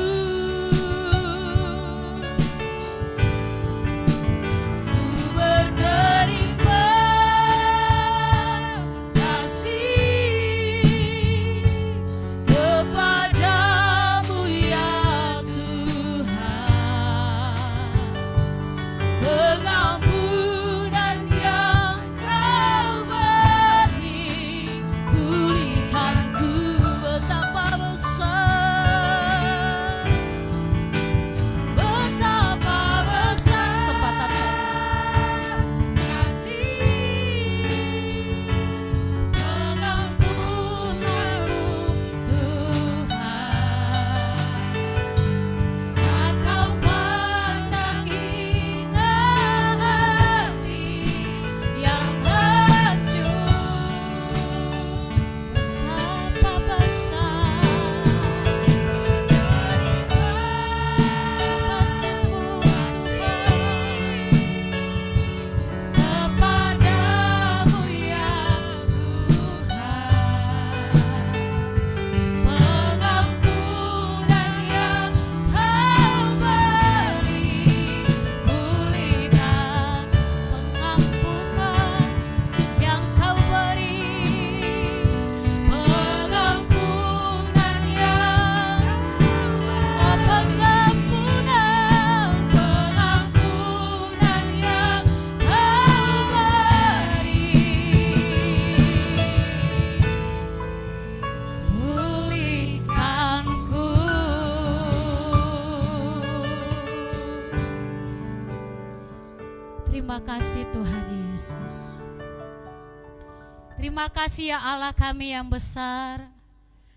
Terima kasih Tuhan Yesus. Terima kasih ya Allah kami yang besar.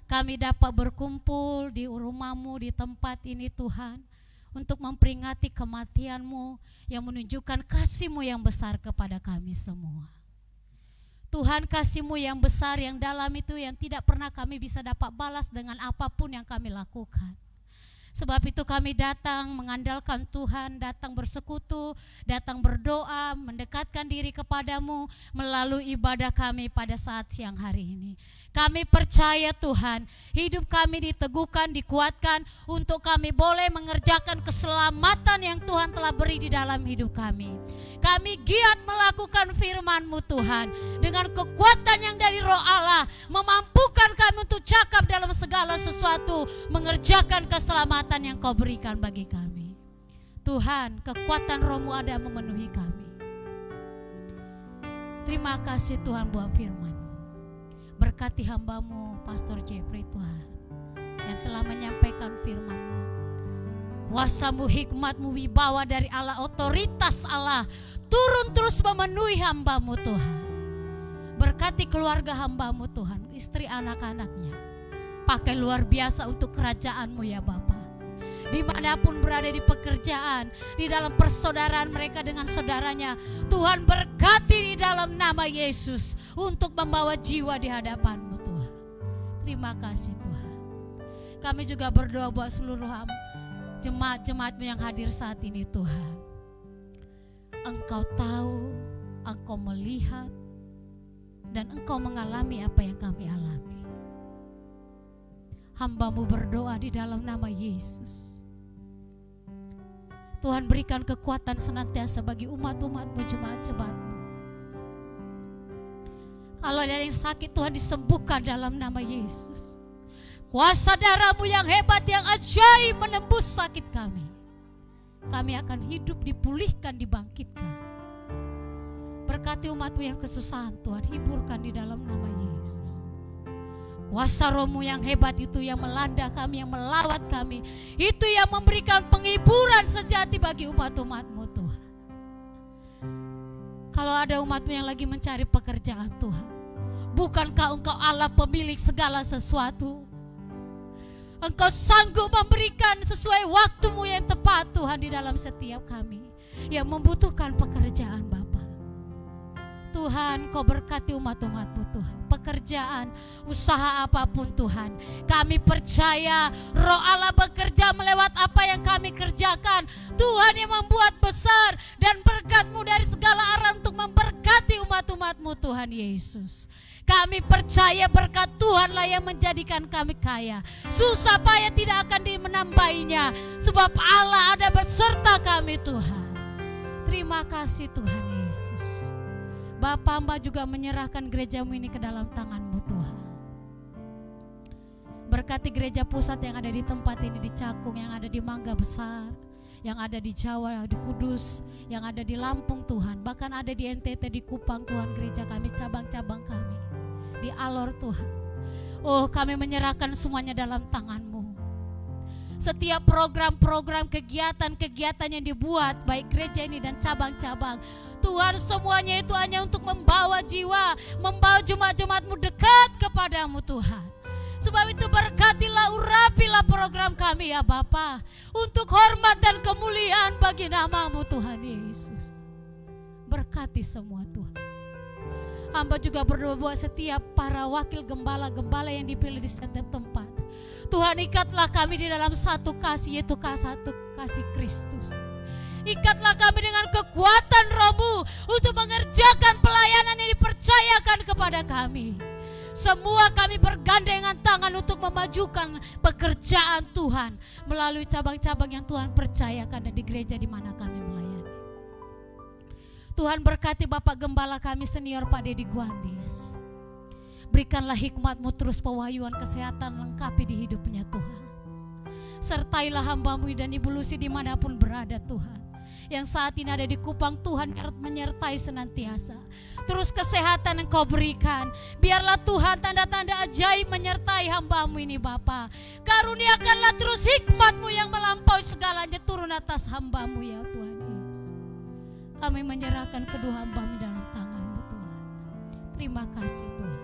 Kami dapat berkumpul di rumah-Mu, di tempat ini Tuhan, untuk memperingati kematian-Mu yang menunjukkan kasih-Mu yang besar kepada kami semua. Tuhan, kasih-Mu yang besar, yang dalam itu, yang tidak pernah kami bisa dapat balas dengan apapun yang kami lakukan. Sebab itu kami datang mengandalkan Tuhan, datang bersekutu, datang berdoa, mendekatkan diri kepadamu melalui ibadah kami pada saat siang hari ini. Kami percaya Tuhan, hidup kami diteguhkan, dikuatkan untuk kami boleh mengerjakan keselamatan yang Tuhan telah beri di dalam hidup kami. Kami giat melakukan firman-Mu Tuhan, dengan kekuatan yang dari Roh Allah, memampukan kami untuk cakap dalam segala sesuatu, mengerjakan keselamatan yang Kau berikan bagi kami. Tuhan, kekuatan Roh-Mu ada memenuhi kami. Terima kasih Tuhan buat firman-Mu. Berkati hamba-Mu Pastor Jeffrey Tuhan, yang telah menyampaikan firman-Mu. Kuasa-Mu, hikmat-Mu, wibawa dari Allah, otoritas Allah turun terus memenuhi hamba-Mu Tuhan. Berkati keluarga hamba-Mu Tuhan, istri anak-anaknya. Pakai luar biasa untuk kerajaan-Mu ya Bapa. Dimanapun berada di pekerjaan, di dalam persaudaraan mereka dengan saudaranya, Tuhan berkati di dalam nama Yesus untuk membawa jiwa di hadapan-Mu Tuhan. Terima kasih Tuhan. Kami juga berdoa buat seluruh jemaat-jemaat-Mu yang hadir saat ini Tuhan. Engkau tahu, Engkau melihat, dan Engkau mengalami apa yang kami alami. Hamba-Mu berdoa di dalam nama Yesus. Tuhan berikan kekuatan senantiasa bagi umat-umat-Mu, jemaat-jemaat-Mu. Kalau ada yang sakit, Tuhan disembuhkan dalam nama Yesus. Kuasa darah-Mu yang hebat, yang ajaib menembus sakit kami. Kami akan hidup, dipulihkan, dibangkitkan. Berkati umat-Mu yang kesusahan Tuhan, hiburkan di dalam nama Yesus. Kuasa Roh-Mu yang hebat itu yang melanda kami, yang melawat kami, itu yang memberikan penghiburan sejati bagi umat-umat-Mu Tuhan. Kalau ada umat-Mu yang lagi mencari pekerjaan Tuhan, bukankah Engkau Allah pemilik segala sesuatu? Engkau sanggup memberikan sesuai waktu-Mu yang tepat Tuhan di dalam setiap kami yang membutuhkan pekerjaan Bapa. Tuhan, Kau berkati umat-umat-Mu Tuhan, pekerjaan, usaha apapun Tuhan. Kami percaya Roh Allah bekerja melewat apa yang kami kerjakan. Tuhan yang membuat besar dan berkat-Mu dari segala arah untuk memberkati umat-umat-Mu Tuhan Yesus. Kami percaya berkat Tuhanlah yang menjadikan kami kaya. Susah payah tidak akan menambahinya, sebab Allah ada beserta kami Tuhan. Terima kasih Tuhan Yesus. Bapa, hamba juga menyerahkan gereja-Mu ini ke dalam tangan-Mu Tuhan. Berkati gereja pusat yang ada di tempat ini, di Cakung, yang ada di Mangga Besar, yang ada di Jawa, di Kudus, yang ada di Lampung Tuhan, bahkan ada di NTT, di Kupang Tuhan, gereja kami, cabang-cabang kami, di Alor Tuhan. Oh, kami menyerahkan semuanya dalam tangan-Mu. Setiap program-program, kegiatan-kegiatan yang dibuat, baik gereja ini dan cabang-cabang, Tuhan, semuanya itu hanya untuk membawa jiwa, membawa jemaat-jemaat-Mu dekat kepadamu Tuhan. Sebab itu berkatilah, urapilah program kami ya Bapa, untuk hormat dan kemuliaan bagi nama-Mu Tuhan Yesus. Berkati semua Tuhan. Hamba juga berdoa buat setiap para wakil gembala-gembala yang dipilih di setiap tempat. Tuhan, ikatlah kami di dalam satu kasih, yaitu satu kasih Kristus. Ikatlah kami dengan kekuatan Roh-Mu untuk mengerjakan pelayanan yang dipercayakan kepada kami. Semua kami bergandengan tangan untuk memajukan pekerjaan Tuhan melalui cabang-cabang yang Tuhan percayakan dan di gereja di mana kami melayani. Tuhan berkati Bapak Gembala kami senior Pak Dedi Guandis. Berikanlah hikmat-Mu terus, pewahyuan, kesehatan lengkapi di hidupnya Tuhan. Sertailah hamba-Mu dan Ibu Lucy dimanapun berada Tuhan. Yang saat ini ada di Kupang, Tuhan menyertai senantiasa. Terus kesehatan Engkau berikan. Biarlah Tuhan tanda-tanda ajaib menyertai hamba-Mu ini Bapa. Karuniakanlah terus hikmat-Mu yang melampaui segalanya turun atas hamba-Mu ya Tuhan Yesus. kami menyerahkan kedua hamba-Mu dalam tangan-Mu Tuhan. Terima kasih Tuhan.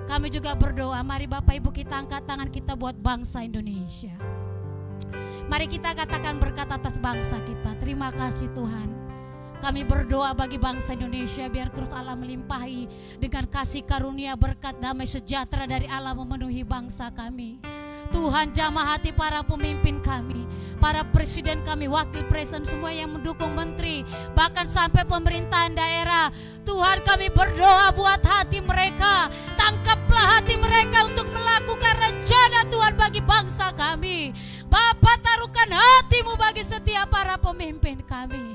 Kami juga berdoa, mari Bapak Ibu kita angkat tangan kita buat bangsa Indonesia. Mari kita katakan berkat atas bangsa kita. Terima kasih Tuhan. Kami berdoa bagi bangsa Indonesia biar terus Allah melimpahi dengan kasih karunia, berkat, damai sejahtera dari Allah memenuhi bangsa kami. Tuhan jamah hati para pemimpin kami, para presiden kami, wakil presiden, semua yang mendukung menteri, bahkan sampai pemerintahan daerah. Tuhan kami berdoa buat hati mereka, tangkaplah hati mereka untuk melakukan rencana Tuhan bagi bangsa kami. Bapa, taruhkan hati-Mu bagi setiap para pemimpin kami.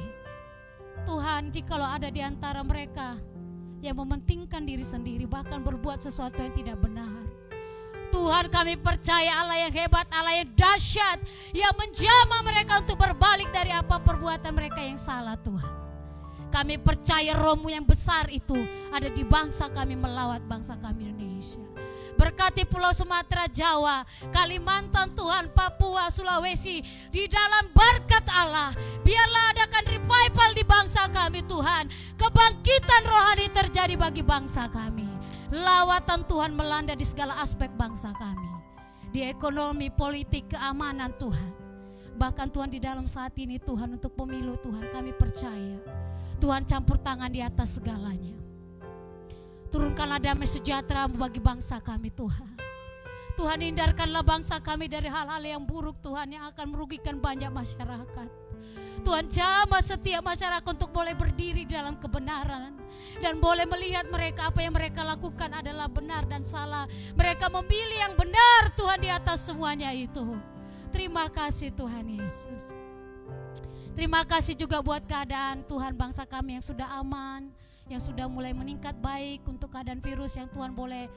Tuhan, jikalau ada di antara mereka yang mementingkan diri sendiri, bahkan berbuat sesuatu yang tidak benar, Tuhan kami percaya Allah yang hebat, Allah yang dahsyat, yang menjamah mereka untuk berbalik dari apa perbuatan mereka yang salah Tuhan. Kami percaya Roh-Mu yang besar itu ada di bangsa kami, melawat bangsa kami Indonesia. Berkati Pulau Sumatera, Jawa, Kalimantan Tuhan, Papua, Sulawesi, di dalam berkat Allah. Biarlah adakan revival di bangsa kami Tuhan. Kebangkitan rohani terjadi bagi bangsa kami. Lawatan Tuhan melanda di segala aspek bangsa kami. Di ekonomi, politik, keamanan Tuhan. Bahkan Tuhan di dalam saat ini Tuhan untuk pemilu Tuhan kami percaya. Tuhan campur tangan di atas segalanya. Turunkanlah damai sejahtera bagi bangsa kami Tuhan. Tuhan hindarkanlah bangsa kami dari hal-hal yang buruk Tuhan yang akan merugikan banyak masyarakat. Tuhan jamah setiap masyarakat untuk boleh berdiri dalam kebenaran dan boleh melihat mereka apa yang mereka lakukan adalah benar dan salah. Mereka memilih yang benar Tuhan di atas semuanya itu. Terima kasih Tuhan Yesus. Terima kasih juga buat keadaan Tuhan bangsa kami yang sudah aman, yang sudah mulai meningkat baik untuk keadaan virus yang Tuhan boleh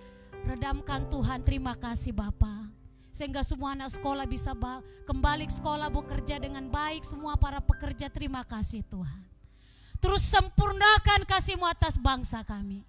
redamkan Tuhan. Terima kasih Bapa. Sehingga semua anak sekolah bisa kembali ke sekolah, bekerja dengan baik. Semua para pekerja terima kasih Tuhan. Terus sempurnakan kasih-Mu atas bangsa kami.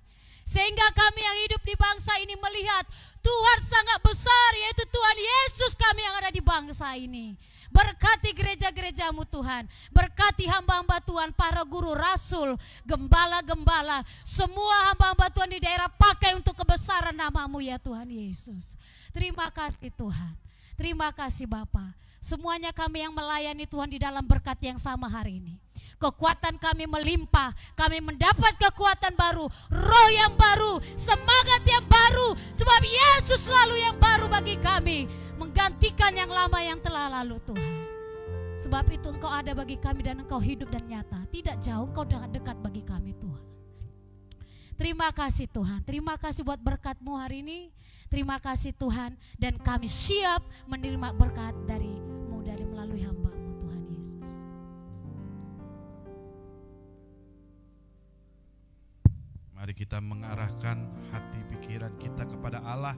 Sehingga kami yang hidup di bangsa ini melihat Tuhan sangat besar, yaitu Tuhan Yesus kami yang ada di bangsa ini. Berkati gereja-gereja-Mu Tuhan. Berkati hamba-hamba Tuhan, para guru, rasul, gembala-gembala. Semua hamba-hamba Tuhan di daerah pakai untuk kebesaran nama-Mu ya Tuhan Yesus. Terima kasih Tuhan. Terima kasih Bapa. Semuanya kami yang melayani Tuhan di dalam berkat yang sama hari ini. Kekuatan kami melimpah. Kami mendapat kekuatan baru. Roh yang baru. Semangat yang baru. Sebab Yesus selalu yang baru bagi kami. Menggantikan yang lama yang telah lalu Tuhan. Sebab itu Engkau ada bagi kami dan Engkau hidup dan nyata. Tidak jauh, Engkau dekat bagi kami Tuhan. Terima kasih Tuhan. Terima kasih buat berkat-Mu hari ini. Terima kasih Tuhan. Dan kami siap menerima berkat dari-Mu dari melalui hamba-Mu Tuhan Yesus. Mari kita mengarahkan hati pikiran kita kepada Allah.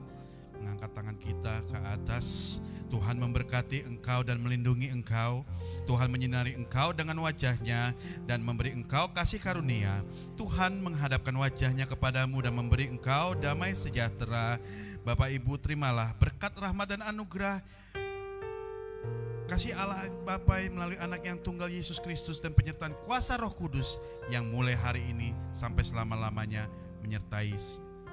Mengangkat tangan kita ke atas. Tuhan memberkati engkau dan melindungi engkau. Tuhan menyinari engkau dengan wajah-Nya dan memberi engkau kasih karunia. Tuhan menghadapkan wajah-Nya kepadamu dan memberi engkau damai sejahtera. Bapak Ibu, terimalah berkat rahmat dan anugerah kasih Allah Bapa melalui anak yang tunggal Yesus Kristus dan penyertaan kuasa Roh Kudus yang mulai hari ini sampai selama-lamanya menyertai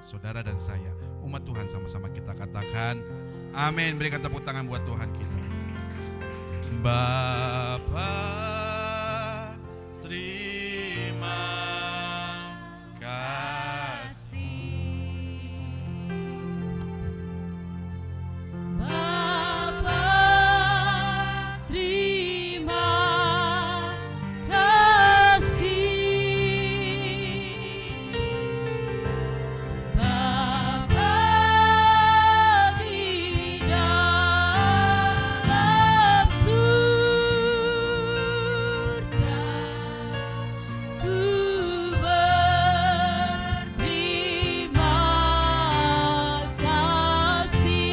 saudara dan saya. Umat Tuhan sama-sama kita katakan amin. Berikan tepuk tangan buat Tuhan kita. Bapa, terima kasih. Bapa, terima kasih. Bapa di dalam surga, ku berterima kasih.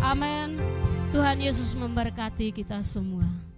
Amin. Tuhan Yesus memberkati kita semua.